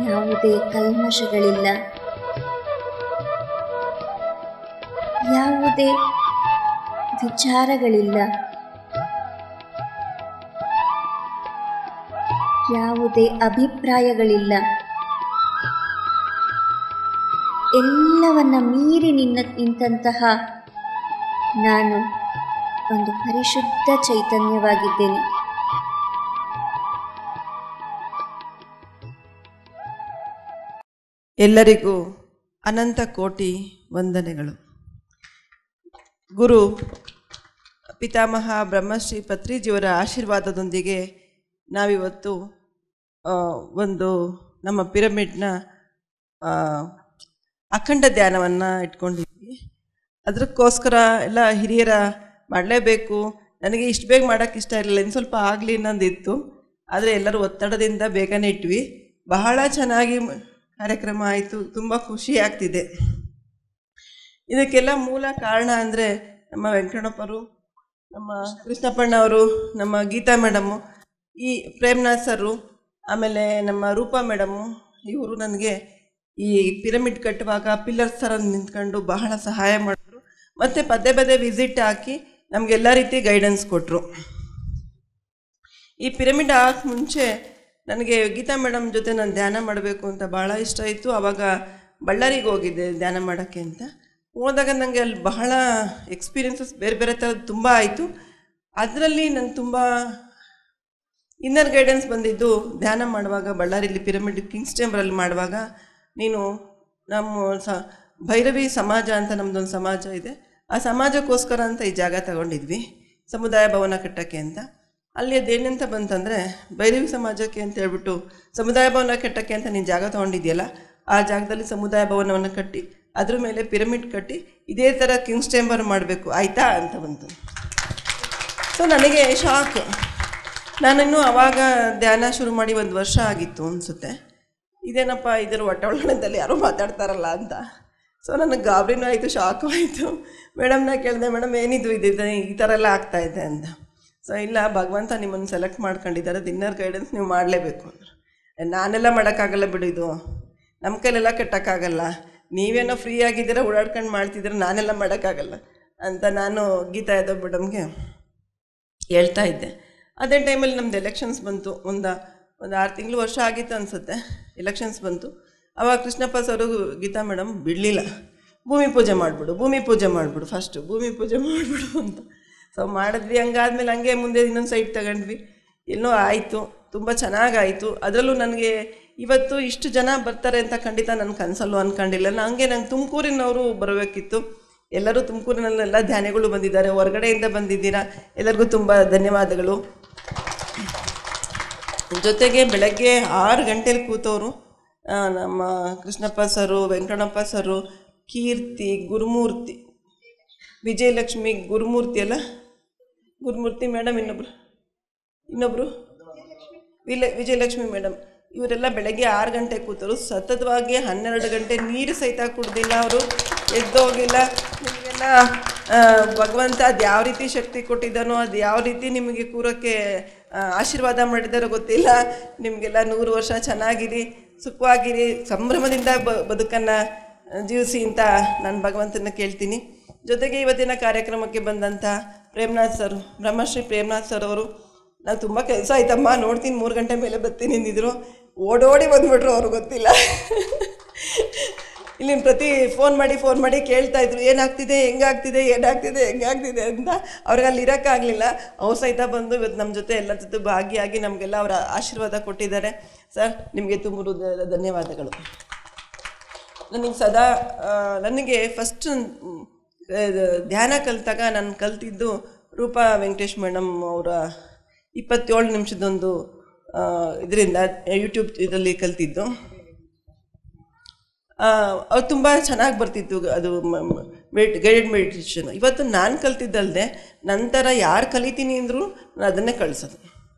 ಯಾವುದೇ ಕಲ್ಮಶಗಳಿಲ್ಲ, ಯಾವುದೇ ವಿಚಾರಗಳಿಲ್ಲ, ಯಾವುದೇ ಅಭಿಪ್ರಾಯಗಳಿಲ್ಲ. ಎಲ್ಲವನ್ನ ಮೀರಿ ನಿಂತಹ ನಾನು ಒಂದು ಪರಿಶುದ್ಧ ಚೈತನ್ಯವಾಗಿದ್ದೇನೆ. ಎಲ್ಲರಿಗೂ ಅನಂತ ಕೋಟಿ ವಂದನೆಗಳು. ಗುರು ಪಿತಾಮಹ ಬ್ರಹ್ಮಶ್ರೀ ಪತ್ರಿಜಿಯವರ ಆಶೀರ್ವಾದದೊಂದಿಗೆ ನಾವಿವತ್ತು ಒಂದು ನಮ್ಮ ಪಿರಮಿಡ್ನ ಅಖಂಡ ಧ್ಯಾನವನ್ನು ಇಟ್ಕೊಂಡಿದ್ವಿ. ಅದಕ್ಕೋಸ್ಕರ ಎಲ್ಲ ಹಿರಿಯರ ಮಾಡಲೇಬೇಕು, ನನಗೆ ಇಷ್ಟು ಬೇಗ ಮಾಡೋಕ್ಕೆ ಇಷ್ಟ ಇರಲಿಲ್ಲ, ಇನ್ನು ಸ್ವಲ್ಪ ಆಗಲಿ ಅನ್ನೋದಿತ್ತು. ಆದರೆ ಎಲ್ಲರೂ ಒತ್ತಡದಿಂದ ಬೇಗನೆ ಇಟ್ವಿ. ಬಹಳ ಚೆನ್ನಾಗಿ ಕಾರ್ಯಕ್ರಮ ಆಯಿತು, ತುಂಬ ಖುಷಿ ಆಗ್ತಿದೆ. ಇದಕ್ಕೆಲ್ಲ ಮೂಲ ಕಾರಣ ಅಂದರೆ ನಮ್ಮ ವೆಂಕಟಪ್ಪರು, ನಮ್ಮ ಕೃಷ್ಣಪ್ಪಣ್ಣವರು, ನಮ್ಮ ಗೀತಾ ಮೇಡಮು, ಈ ಪ್ರೇಮ್ನಾಥ್ ಸರು, ಆಮೇಲೆ ನಮ್ಮ ರೂಪಾ ಮೇಡಮು, ಇವರು ನನಗೆ ಈ ಪಿರಮಿಡ್ ಕಟ್ಟುವಾಗ ಪಿಲ್ಲರ್ಸ್ ಥರ ನಿಂತ್ಕೊಂಡು ಬಹಳ ಸಹಾಯ ಮಾಡಿದ್ರು. ಮತ್ತು ಪದೇ ಪದೇ ವಿಸಿಟ್ ಹಾಕಿ ನಮಗೆಲ್ಲ ರೀತಿ ಗೈಡೆನ್ಸ್ ಕೊಟ್ಟರು. ಈ ಪಿರಮಿಡ್ ಆಗಕ್ಕೆ ಮುಂಚೆ ನನಗೆ ಗೀತಾ ಮೇಡಮ್ ಜೊತೆ ನಾನು ಧ್ಯಾನ ಮಾಡಬೇಕು ಅಂತ ಭಾಳ ಇಷ್ಟ ಇತ್ತು. ಆವಾಗ ಬಳ್ಳಾರಿಗೆ ಹೋಗಿದ್ದೆ ಧ್ಯಾನ ಮಾಡೋಕ್ಕೆ ಅಂತ. ಹೋದಾಗ ನನಗೆ ಅಲ್ಲಿ ಬಹಳ ಎಕ್ಸ್ಪೀರಿಯನ್ಸಸ್ ಬೇರೆ ಬೇರೆ ಥರದ್ದು ತುಂಬ ಆಯಿತು. ಅದರಲ್ಲಿ ನನಗೆ ತುಂಬ ಇನ್ನರ್ ಗೈಡೆನ್ಸ್ ಬಂದಿದ್ದು ಧ್ಯಾನ ಮಾಡುವಾಗ ಬಳ್ಳಾರಿಯಲ್ಲಿ ಪಿರಮಿಡ್ ಕಿಂಗ್ಸ್ ಚೇಂಬರಲ್ಲಿ ಮಾಡುವಾಗ, ನೀನು ನಮ್ಮ ಭೈರವಿ ಸಮಾಜ ಅಂತ ನಮ್ಮದೊಂದು ಸಮಾಜ ಇದೆ, ಆ ಸಮಾಜಕ್ಕೋಸ್ಕರ ಅಂತ ಈ ಜಾಗ ತಗೊಂಡಿದ್ವಿ ಸಮುದಾಯ ಭವನ ಕಟ್ಟೋಕ್ಕೆ ಅಂತ. ಅಲ್ಲಿ ಅದೇನಂತ ಬಂತಂದರೆ, ಭೈರವಿ ಸಮಾಜಕ್ಕೆ ಅಂತ ಹೇಳ್ಬಿಟ್ಟು ಸಮುದಾಯ ಭವನ ಕಟ್ಟೋಕ್ಕೆ ಅಂತ ನೀನು ಜಾಗ ತೊಗೊಂಡಿದ್ಯಲ್ಲ, ಆ ಜಾಗದಲ್ಲಿ ಸಮುದಾಯ ಭವನವನ್ನು ಕಟ್ಟಿ ಅದ್ರ ಮೇಲೆ ಪಿರಮಿಡ್ ಕಟ್ಟಿ ಇದೇ ಥರ ಕಿಂಗ್ಸ್ ಚೇಂಬರ್ ಮಾಡಬೇಕು ಆಯಿತಾ ಅಂತ ಬಂತು. ಸೊ ನನಗೆ ಶಾಕ್. ನಾನಿನ್ನೂ ಆವಾಗ ಧ್ಯಾನ ಶುರು ಮಾಡಿ 1 ವರ್ಷ ಆಗಿತ್ತು ಅನಿಸುತ್ತೆ. ಇದೇನಪ್ಪ ಇದರ ಒಳಗಡೆದಲ್ಲಿ ಯಾರೋ ಮಾತಾಡ್ತಾರಲ್ಲ ಅಂತ. ಸೊ ನನಗೆ ಗಾಬರಿನೂ ಆಯಿತು, ಶಾಕು ಆಯಿತು. ಮೇಡಮ್ನ ಕೇಳಿದೆ, ಮೇಡಮ್ ಏನಿದು ಇದು ಈ ಥರ ಎಲ್ಲ ಆಗ್ತಾಯಿದೆ ಅಂತ. ಸೊ ಇಲ್ಲ, ಭಗವಂತ ನಿಮ್ಮನ್ನು ಸೆಲೆಕ್ಟ್ ಮಾಡ್ಕೊಂಡಿದ್ದಾರೆ, ಇನ್ನರ್ ಗೈಡೆನ್ಸ್ ನೀವು ಮಾಡಲೇಬೇಕು ಅಂದರು. ನಾನೆಲ್ಲ ಮಾಡೋಕ್ಕಾಗಲ್ಲ ಬಿಡು, ಇದು ನಮ್ಮ ಕೈಲೆಲ್ಲ ಕಟ್ಟೋಕ್ಕಾಗಲ್ಲ, ನೀವೇನೋ ಫ್ರೀ ಆಗಿದ್ದೀರ ಓಡಾಡ್ಕೊಂಡು ಮಾಡ್ತಿದ್ದೀರ, ನಾನೆಲ್ಲ ಮಾಡೋಕ್ಕಾಗಲ್ಲ ಅಂತ ನಾನು ಗೀತಾ ಯಾದವ್ ಮೇಡಮ್ಗೆ ಹೇಳ್ತಾ ಇದ್ದೆ. ಅದೇ ಟೈಮಲ್ಲಿ ನಮ್ಮದು ಎಲೆಕ್ಷನ್ಸ್ ಬಂತು. ಒಂದು 6 ತಿಂಗಳು ವರ್ಷ ಆಗಿತ್ತು ಅನಿಸುತ್ತೆ, ಎಲೆಕ್ಷನ್ಸ್ ಬಂತು. ಆವಾಗ ಕೃಷ್ಣಪ್ಪ ಸರು ಗೀತಾ ಮೇಡಮ್ ಬಿಡಲಿಲ್ಲ, ಭೂಮಿ ಪೂಜೆ ಮಾಡಿಬಿಡು ಫಸ್ಟು ಭೂಮಿ ಪೂಜೆ ಮಾಡಿಬಿಡು ಅಂತ. ಸೊ ಮಾಡಿದ್ವಿ. ಹಂಗಾದ್ಮೇಲೆ ಹಂಗೆ ಮುಂದೆ ಇನ್ನೊಂದು ಸೈಟ್ ತಗೊಂಡ್ವಿ, ಎಲ್ಲೋ ಆಯಿತು, ತುಂಬ ಚೆನ್ನಾಗಾಯಿತು. ಅದರಲ್ಲೂ ನನಗೆ ಇವತ್ತು ಇಷ್ಟು ಜನ ಬರ್ತಾರೆ ಅಂತ ಖಂಡಿತ ನನ್ನ ಕನಸಲ್ಲೂ ಅಂದ್ಕೊಂಡಿಲ್ಲ. ನಂಗೆ ತುಮಕೂರಿನವರು ಬರಬೇಕಿತ್ತು. ಎಲ್ಲರೂ ತುಮಕೂರಿನಲ್ಲೆಲ್ಲ ಧ್ಯಾನಿಗಳು ಬಂದಿದ್ದಾರೆ, ಹೊರಗಡೆಯಿಂದ ಬಂದಿದ್ದೀರಾ, ಎಲ್ಲರಿಗೂ ತುಂಬ ಧನ್ಯವಾದಗಳು. ಜೊತೆಗೆ ಬೆಳಗ್ಗೆ 6 ಗಂಟೆಲಿ ಕೂತವರು ನಮ್ಮ ಕೃಷ್ಣಪ್ಪ ಸರು, ವೆಂಕಟಪ್ಪ ಸರು, ಕೀರ್ತಿ, ಗುರುಮೂರ್ತಿ, ವಿಜಯಲಕ್ಷ್ಮಿ, ಗುರುಮೂರ್ತಿ ಮೇಡಮ್, ಇನ್ನೊಬ್ಬರು ವಿಜಯಲಕ್ಷ್ಮಿ ಮೇಡಮ್, ಇವರೆಲ್ಲ ಬೆಳಗ್ಗೆ 6 ಗಂಟೆ ಕೂತರು. ಸತತವಾಗಿ 12 ಗಂಟೆ ನೀರು ಸಹಿತ ಕುಡ್ದಿಲ್ಲ ಅವರು, ಎದ್ದೋಗಿಲ್ಲ. ನಿಮಗೆಲ್ಲ ಭಗವಂತ ಅದು ಯಾವ ರೀತಿ ಶಕ್ತಿ ಕೊಟ್ಟಿದ್ದಾನೋ, ಅದು ಯಾವ ರೀತಿ ನಿಮಗೆ ಕೂರೋಕ್ಕೆ ಆಶೀರ್ವಾದ ಮಾಡಿದಾರೋ ಗೊತ್ತಿಲ್ಲ. ನಿಮಗೆಲ್ಲ 100 ವರ್ಷ ಚೆನ್ನಾಗಿರಿ, ಸುಖವಾಗಿರಿ, ಸಂಭ್ರಮದಿಂದ ಬದುಕನ್ನು ಜೀವಿಸಿ ಅಂತ ನಾನು ಭಗವಂತನ ಕೇಳ್ತೀನಿ. ಜೊತೆಗೆ ಇವತ್ತಿನ ಕಾರ್ಯಕ್ರಮಕ್ಕೆ ಬಂದಂಥ ಪ್ರೇಮ್ನಾಥ್ ಸರ್, ಬ್ರಹ್ಮಶ್ರೀ ಪ್ರೇಮ್ನಾಥ್ ಸರ್ ಅವರು, ನಾನು ತುಂಬ ಕೆಲಸ ಆಯ್ತಮ್ಮ, ನೋಡ್ತೀನಿ 3 ಗಂಟೆ ಮೇಲೆ ಬರ್ತೀನಿ ಅಂದಿದ್ರು. ಓಡೋಡಿ ಬಂದುಬಿಟ್ರು, ಅವ್ರಿಗೆ ಗೊತ್ತಿಲ್ಲ. ಇಲ್ಲಿ ಪ್ರತಿ ಫೋನ್ ಮಾಡಿ ಕೇಳ್ತಾಯಿದ್ರು, ಏನಾಗ್ತಿದೆ, ಹೆಂಗಾಗ್ತಿದೆ ಅಂತ. ಅವ್ರಿಗೆ ಅಲ್ಲಿ ಇರೋಕ್ಕಾಗಲಿಲ್ಲ. ಅವ್ರು ಸಹಿತ ಬಂದು ಇವತ್ತು ನಮ್ಮ ಜೊತೆ ಎಲ್ಲರ ಜೊತೆ ಭಾಗಿಯಾಗಿ ನಮಗೆಲ್ಲ ಅವರ ಆಶೀರ್ವಾದ ಕೊಟ್ಟಿದ್ದಾರೆ. ಸರ್, ನಿಮಗೆ ತುಂಬ ಧನ್ಯವಾದಗಳು. ನನಗೆ ಫಸ್ಟ್ ಧ್ಯಾನ ಕಲಿತಾಗ ನಾನು ಕಲ್ತಿದ್ದು ರೂಪಾ ವೆಂಕಟೇಶ್ ಮೇಡಮ್ ಅವರ 27 ನಿಮಿಷದೊಂದು ಇದರಿಂದ ಯೂಟ್ಯೂಬ್ ಇದರಲ್ಲಿ ಕಲ್ತಿದ್ದು. ಅವ್ರು ತುಂಬ ಚೆನ್ನಾಗಿ ಬರ್ತಿತ್ತು ಅದು ಗೈಡೆಡ್ ಮೆಡಿಟೇಷನ್. ಇವತ್ತು ನಾನು ಕಲ್ತಿದ್ದಲ್ಲದೆ ನಂತರ ಯಾರು ಕಲಿತೀನಿ ಅಂದರೂ ನಾನು ಅದನ್ನೇ ಕಳಿಸೋದು.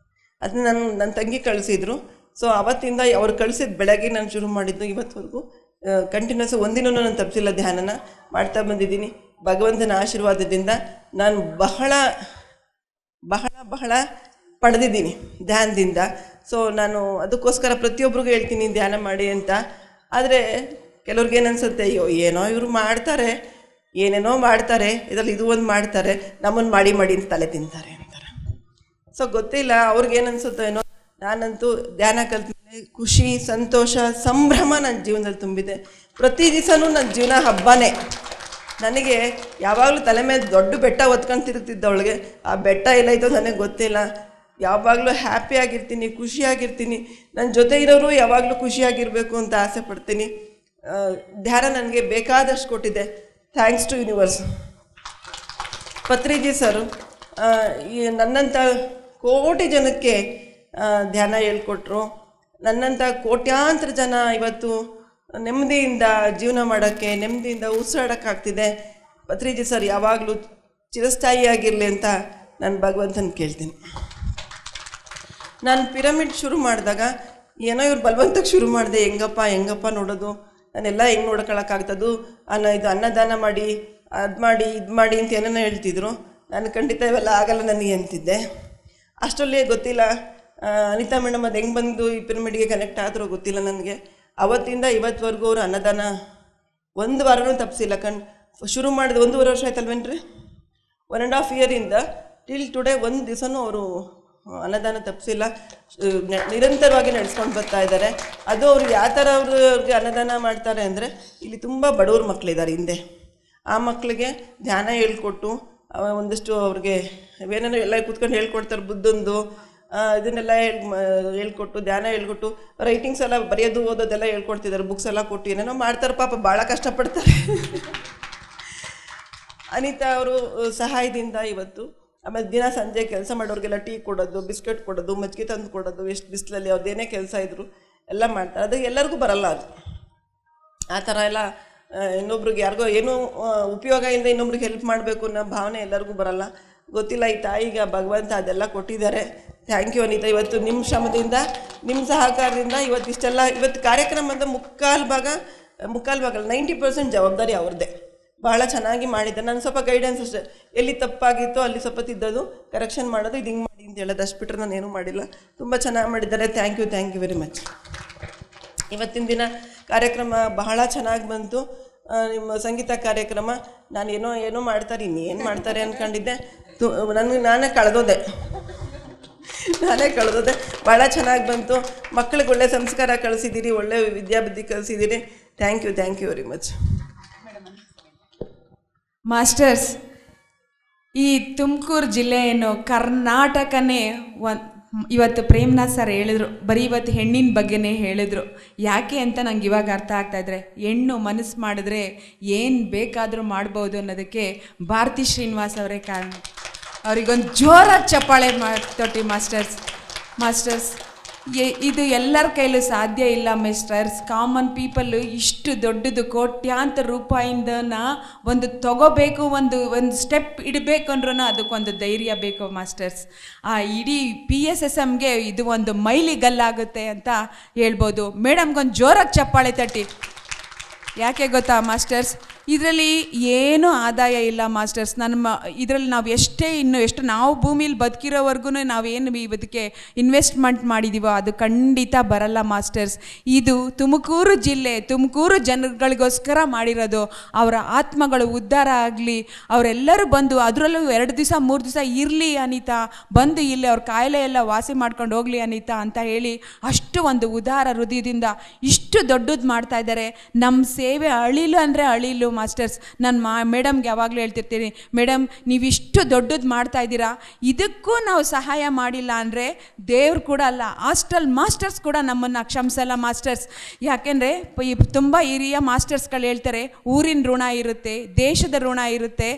ಅದನ್ನ ನನ್ನ ತಂಗಿ ಕಳಿಸಿದ್ರು. ಸೊ ಆವತ್ತಿಂದ ಅವ್ರು ಕಳಿಸಿದ ಬೆಳಗ್ಗೆ ನಾನು ಶುರು ಮಾಡಿದ್ದು ಇವತ್ತವರೆಗೂ ಕಂಟಿನ್ಯೂಸ್ ಒಂದಿನೂ ನಾನು ತಪ್ಪಿಸಿಲ್ಲ. ಧ್ಯಾನನ ಮಾಡ್ತಾ ಬಂದಿದ್ದೀನಿ. ಭಗವಂತನ ಆಶೀರ್ವಾದದಿಂದ ನಾನು ಬಹಳ ಬಹಳ ಬಹಳ ಪಡೆದಿದ್ದೀನಿ ಧ್ಯಾನದಿಂದ. ಸೊ ನಾನು ಅದಕ್ಕೋಸ್ಕರ ಪ್ರತಿಯೊಬ್ಬರಿಗೂ ಹೇಳ್ತೀನಿ ಧ್ಯಾನ ಮಾಡಿ ಅಂತ. ಆದರೆ ಕೆಲವ್ರಿಗೆ ಏನು ಅನಿಸುತ್ತೆ, ಅಯ್ಯೋ ಏನೋ ಇವರು ಮಾಡ್ತಾರೆ, ಏನೇನೋ ಮಾಡ್ತಾರೆ, ಇದರಲ್ಲಿ ಇದು ಒಂದು ಮಾಡ್ತಾರೆ, ನಮ್ಮನ್ನು ಮಾಡಿ ಅಂತ ತಲೆ ತಿಂತಾರೆ ಅಂತಾರೆ. ಸೊ ಗೊತ್ತಿಲ್ಲ ಅವ್ರಿಗೇನು ಅನಿಸುತ್ತೋ ಏನೋ. ನಾನಂತೂ ಧ್ಯಾನ ಕಲ್ತ್ಮೇಲೆ ಖುಷಿ, ಸಂತೋಷ, ಸಂಭ್ರಮ ನನ್ನ ಜೀವನದಲ್ಲಿ ತುಂಬಿದೆ. ಪ್ರತಿ ದಿವಸನೂ ನನ್ನ ಜೀವನ ಹಬ್ಬನೇ. ನನಗೆ ಯಾವಾಗಲೂ ತಲೆ ಮೇಲೆ ದೊಡ್ಡ ಬೆಟ್ಟ ಹೊತ್ಕೊಂಡು ತಿರುಗ್ತಿದ್ದವಳಿಗೆ ಆ ಬೆಟ್ಟ ಎಲ್ಲೈತೋ ನನಗೆ ಗೊತ್ತಿಲ್ಲ. ಯಾವಾಗಲೂ ಹ್ಯಾಪಿಯಾಗಿರ್ತೀನಿ, ಖುಷಿಯಾಗಿರ್ತೀನಿ. ನನ್ನ ಜೊತೆ ಇರೋರು ಯಾವಾಗಲೂ ಖುಷಿಯಾಗಿರಬೇಕು ಅಂತ ಆಸೆ ಪಡ್ತೀನಿ. ಧ್ಯಾನ ನನಗೆ ಬೇಕಾದಷ್ಟು ಕೊಟ್ಟಿದೆ. Thanks to universe. Patriji sir ನನ್ನಂಥ ಕೋಟಿ ಜನಕ್ಕೆ ಧ್ಯಾನ ಹೇಳ್ಕೊಟ್ರು. ನನ್ನಂಥ ಕೋಟ್ಯಾಂತರ ಜನ ಇವತ್ತು ನೆಮ್ಮದಿಯಿಂದ ಜೀವನ ಮಾಡೋಕ್ಕೆ, ನೆಮ್ಮದಿಯಿಂದ ಉಸಿರಾಡೋಕ್ಕಾಗ್ತಿದೆ. ಪತ್ರಿಜಿ ಸರ್ ಯಾವಾಗಲೂ ಚಿರಸ್ಥಾಯಿಯಾಗಿರಲಿ ಅಂತ ನಾನು ಭಗವಂತನ ಕೇಳ್ತೀನಿ. ನಾನು ಪಿರಮಿಡ್ ಶುರು ಮಾಡಿದಾಗ ಏನೋ ಇವ್ರು ಬಲವಂತಕ್ಕೆ ಶುರು ಮಾಡಿದೆ. ಹೆಂಗಪ್ಪ ನೋಡೋದು, ನಾನೆಲ್ಲ ಹೆಂಗೆ ನೋಡ್ಕೊಳಕ್ಕಾಗ್ತದು, ಇದು ಅನ್ನದಾನ ಮಾಡಿ, ಅದು ಮಾಡಿ, ಇದು ಮಾಡಿ ಅಂತ ಏನೇನೋ ಹೇಳ್ತಿದ್ರು. ನಾನು ಖಂಡಿತ ಇವೆಲ್ಲ ಆಗಲ್ಲ ನನಗೆ ಅಂತಿದ್ದೆ. ಅಷ್ಟರಲ್ಲೇ ಗೊತ್ತಿಲ್ಲ ಅನಿತಾ ಮೇಡಮ್ ಅದು ಹೆಂಗೆ ಬಂದು ಈ ಪಿರಮಿಡ್ಗೆ ಕನೆಕ್ಟ್ ಆದರೂ ಗೊತ್ತಿಲ್ಲ ನನಗೆ. ಅವತ್ತಿಂದ ಇವತ್ತುವರೆಗೂ ಅವರು ಅನ್ನದಾನ 1 ವಾರನೂ ತಪ್ಪಿಸಿಲ್ಲ. ಶುರು ಮಾಡಿದ 1.5 ವರ್ಷ ಆಯ್ತಲ್ವೇನ್ರಿ, 1.5 ಇಯರಿಂದ ಟಿಲ್ ಟುಡೇ 1 ದಿವಸನೂ ಅವರು ಅನ್ನದಾನ ತಪ್ಪಿಸಿಲ್ಲ. ನಿರಂತರವಾಗಿ ನಡೆಸ್ಕೊಂಡು ಬರ್ತಾ ಇದ್ದಾರೆ. ಅದು ಅವ್ರು ಯಾವ ಥರ ಅವ್ರಿಗೆ ಅನ್ನದಾನ ಮಾಡ್ತಾರೆ ಅಂದರೆ, ಇಲ್ಲಿ ತುಂಬ ಬಡವ್ರ ಮಕ್ಕಳಿದ್ದಾರೆ ಹಿಂದೆ. ಆ ಮಕ್ಕಳಿಗೆ ಧ್ಯಾನ ಹೇಳ್ಕೊಟ್ಟು ಒಂದಷ್ಟು ಅವ್ರಿಗೆ ಏನೇನೋ ಎಲ್ಲ ಕೂತ್ಕೊಂಡು ಹೇಳ್ಕೊಡ್ತಾರೆ. ಬುದ್ಧಂದು ಇದನ್ನೆಲ್ಲ ಹೇಳ್ಕೊಟ್ಟು, ಧ್ಯಾನ ಹೇಳ್ಕೊಟ್ಟು, ರೈಟಿಂಗ್ಸ್ ಎಲ್ಲ ಬರೆಯೋದು ಓದೋದೆಲ್ಲ ಹೇಳ್ಕೊಡ್ತಿದ್ದಾರೆ. ಬುಕ್ಸ್ ಎಲ್ಲ ಕೊಟ್ಟು ಏನೇನೋ ಮಾಡ್ತಾರೆ. ಪಾಪ ಭಾಳ ಕಷ್ಟಪಡ್ತಾರೆ. ಅನಿತಾ ಅವರು ಸಹಾಯದಿಂದ ಇವತ್ತು, ಆಮೇಲೆ ದಿನ ಸಂಜೆ ಕೆಲಸ ಮಾಡೋರಿಗೆಲ್ಲ ಟೀ ಕೊಡೋದು, ಬಿಸ್ಕೆಟ್ ಕೊಡೋದು, ಮಜ್ಜಿಗೆ ತಂದು ಕೊಡೋದು, ಎಷ್ಟು ಬಿಸಿಲಲ್ಲಿ ಅವ್ರದ್ದೇನೇ ಕೆಲಸ ಇದ್ದರು ಎಲ್ಲ ಮಾಡ್ತಾರೆ. ಅದು ಎಲ್ಲರಿಗೂ ಬರಲ್ಲ. ಅದು ಆ ಥರ ಎಲ್ಲ ಇನ್ನೊಬ್ರಿಗೆ ಯಾರಿಗೋ ಏನೂ ಉಪಯೋಗ ಇಲ್ಲದೆ ಇನ್ನೊಬ್ರಿಗೆ ಹೆಲ್ಪ್ ಮಾಡಬೇಕು ಅನ್ನೋ ಭಾವನೆ ಎಲ್ಲರಿಗೂ ಬರಲ್ಲ. ಗೊತ್ತಿಲ್ಲ, ಈ ತಾಯಿಗೆ ಭಗವಂತ ಅದೆಲ್ಲ ಕೊಟ್ಟಿದ್ದಾರೆ. Thank you Anita. ಇವತ್ತು ನಿಮ್ಮ ಶ್ರಮದಿಂದ, ನಿಮ್ಮ ಸಹಕಾರದಿಂದ ಇವತ್ತು ಕಾರ್ಯಕ್ರಮದ ಮುಕ್ಕಾಲು ಭಾಗ 90% ಜವಾಬ್ದಾರಿ ಅವ್ರದ್ದೇ. ಭಾಳ ಚೆನ್ನಾಗಿ ಮಾಡಿದ್ದೆ. ನಾನು ಸ್ವಲ್ಪ ಗೈಡೆನ್ಸ್ ಅಷ್ಟೇ, ಎಲ್ಲಿ ತಪ್ಪಾಗಿತ್ತೋ ಅಲ್ಲಿ ಸ್ವಲ್ಪ ತಿದ್ದೋದು, ಕರೆಕ್ಷನ್ ಮಾಡೋದು, ಇದು ಹಿಂಗೆ ಮಾಡಿ ಅಂತ ಹೇಳೋದು ಅಷ್ಟು ಬಿಟ್ಟರೆ ನಾನೇನು ಮಾಡಿಲ್ಲ. ತುಂಬ ಚೆನ್ನಾಗಿ ಮಾಡಿದ್ದಾರೆ. Thank you very much. ಇವತ್ತಿನ ದಿನ ಕಾರ್ಯಕ್ರಮ ಬಹಳ ಚೆನ್ನಾಗಿ ಬಂತು. ನಿಮ್ಮ ಸಂಗೀತ ಕಾರ್ಯಕ್ರಮ ನಾನು ಏನೋ ಮಾಡ್ತಾರೆ, ಇನ್ನೇನು ಮಾಡ್ತಾರೆ ಅಂದ್ಕೊಂಡಿದ್ದೆ. ನಾನೇ ಕಳೆದೋದೆ. ಭಾಳ ಚೆನ್ನಾಗಿ ಬಂತು. ಮಕ್ಕಳಿಗೆ ಒಳ್ಳೆ ಸಂಸ್ಕಾರ ಕಳಿಸಿದ್ದೀರಿ, ಒಳ್ಳೆ ವಿದ್ಯಾಬುದ್ಧಿ ಕಲಿಸಿದ್ದೀರಿ. Thank you very much. Masters, ಈ ತುಮಕೂರು ಜಿಲ್ಲೆ ಏನು ಕರ್ನಾಟಕನೇ ಇವತ್ತು ಪ್ರೇಮ್ನಾಥ್ ಸರ್ ಹೇಳಿದ್ರು, ಬರೀ ಇವತ್ತು ಹೆಣ್ಣಿನ ಬಗ್ಗೆನೇ ಹೇಳಿದ್ರು. ಯಾಕೆ ಅಂತ ನಂಗೆ ಇವಾಗ ಅರ್ಥ ಆಗ್ತಾಯಿದ್ರೆ, ಹೆಣ್ಣು ಮನಸ್ಸು ಮಾಡಿದ್ರೆ ಏನು ಬೇಕಾದರೂ ಮಾಡ್ಬೋದು ಅನ್ನೋದಕ್ಕೆ ಭಾರತಿ ಶ್ರೀನಿವಾಸ್ ಅವರೇ ಕಾರಣ. ಅವರಿಗೊಂದು ಜೋರಾಗಿ ಚಪ್ಪಾಳೆ ತೊಟ್ಟಿ ಮಾಸ್ಟರ್ಸ್. ಇದು ಎಲ್ಲರ ಕೈಲೂ ಸಾಧ್ಯ ಇಲ್ಲ ಮಿಸ್ಟರ್ಸ್. ಕಾಮನ್ ಪೀಪಲ್ಲು ಇಷ್ಟು ದೊಡ್ಡದು ಕೋಟ್ಯಾಂತರ ರೂಪಾಯಿಂದನ ಒಂದು ತಗೋಬೇಕು, ಒಂದು ಸ್ಟೆಪ್ ಇಡಬೇಕು ಅಂದ್ರೂ ಅದಕ್ಕೊಂದು ಧೈರ್ಯ ಬೇಕು ಮಾಸ್ಟರ್ಸ್. ಆ ಇಡೀ PSSMಗೆ ಇದು ಒಂದು ಮೈಲಿಗಲ್ಲಾಗುತ್ತೆ ಅಂತ ಹೇಳ್ಬೋದು. ಮೇಡಮ್ಗೊಂದು ಜೋರಾಗಿ ಚಪ್ಪಾಳೆ ತಟ್ಟಿ. ಯಾಕೆ ಗೊತ್ತಾ ಮಾಸ್ಟರ್ಸ್, ಇದರಲ್ಲಿ ಏನೂ ಆದಾಯ ಇಲ್ಲ ಮಾಸ್ಟರ್ಸ್. ಇದರಲ್ಲಿ ನಾವು ಎಷ್ಟು ನಾವು ಭೂಮಿಲಿ ಬದುಕಿರೋವರೆಗೂ ನಾವೇನು ಇದಕ್ಕೆ ಇನ್ವೆಸ್ಟ್ಮೆಂಟ್ ಮಾಡಿದ್ದೀವೋ ಅದು ಖಂಡಿತ ಬರಲ್ಲ ಮಾಸ್ಟರ್ಸ್. ಇದು ತುಮಕೂರು ಜಿಲ್ಲೆ, ತುಮಕೂರು ಜನಗಳಿಗೋಸ್ಕರ ಮಾಡಿರೋದು. ಅವರ ಆತ್ಮಗಳು ಉದ್ಧಾರ ಆಗಲಿ, ಅವರೆಲ್ಲರೂ ಬಂದು ಅದರಲ್ಲೂ 2 ದಿವಸ 3 ದಿವಸ ಇರಲಿ ಅನಿತಾ, ಬಂದು ಇಲ್ಲಿ ಅವ್ರ ಕಾಯಿಲೆ ಎಲ್ಲ ವಾಸಿ ಮಾಡ್ಕೊಂಡು ಹೋಗಲಿ ಅನಿತಾ ಅಂತ ಹೇಳಿ ಅಷ್ಟು ಒಂದು ಉದಾರ ಹೃದಯದಿಂದ ಇಷ್ಟು ದೊಡ್ಡದು ಮಾಡ್ತಾ ಇದ್ದಾರೆ. ನಮ್ಮ ಸೇವೆ ಅಳಿಲು ಅಂದರೆ ಅಳಿಲು ಮಾಸ್ಟರ್ಸ್. ನಾನು ಮೇಡಮ್ಗೆ ಯಾವಾಗಲೂ ಹೇಳ್ತಿರ್ತೀನಿ, ಮೇಡಮ್ ನೀವಿಷ್ಟು ದೊಡ್ಡದು ಮಾಡ್ತಾ ಇದ್ದೀರಾ, ಇದಕ್ಕೂ ನಾವು ಸಹಾಯ ಮಾಡಿಲ್ಲ ಅಂದರೆ ದೇವ್ರು ಕೂಡ ಅಲ್ಲ, ಹಾಸ್ಟೆಲ್ ಮಾಸ್ಟರ್ಸ್ ಕೂಡ ನಮ್ಮನ್ನು ಕ್ಷಮಿಸಲ್ಲ ಮಾಸ್ಟರ್ಸ್. ಯಾಕೆಂದರೆ ತುಂಬ ಹಿರಿಯ ಮಾಸ್ಟರ್ಸ್ಗಳು ಹೇಳ್ತಾರೆ, ಊರಿನ ಋಣ ಇರುತ್ತೆ, ದೇಶದ ಋಣ ಇರುತ್ತೆ,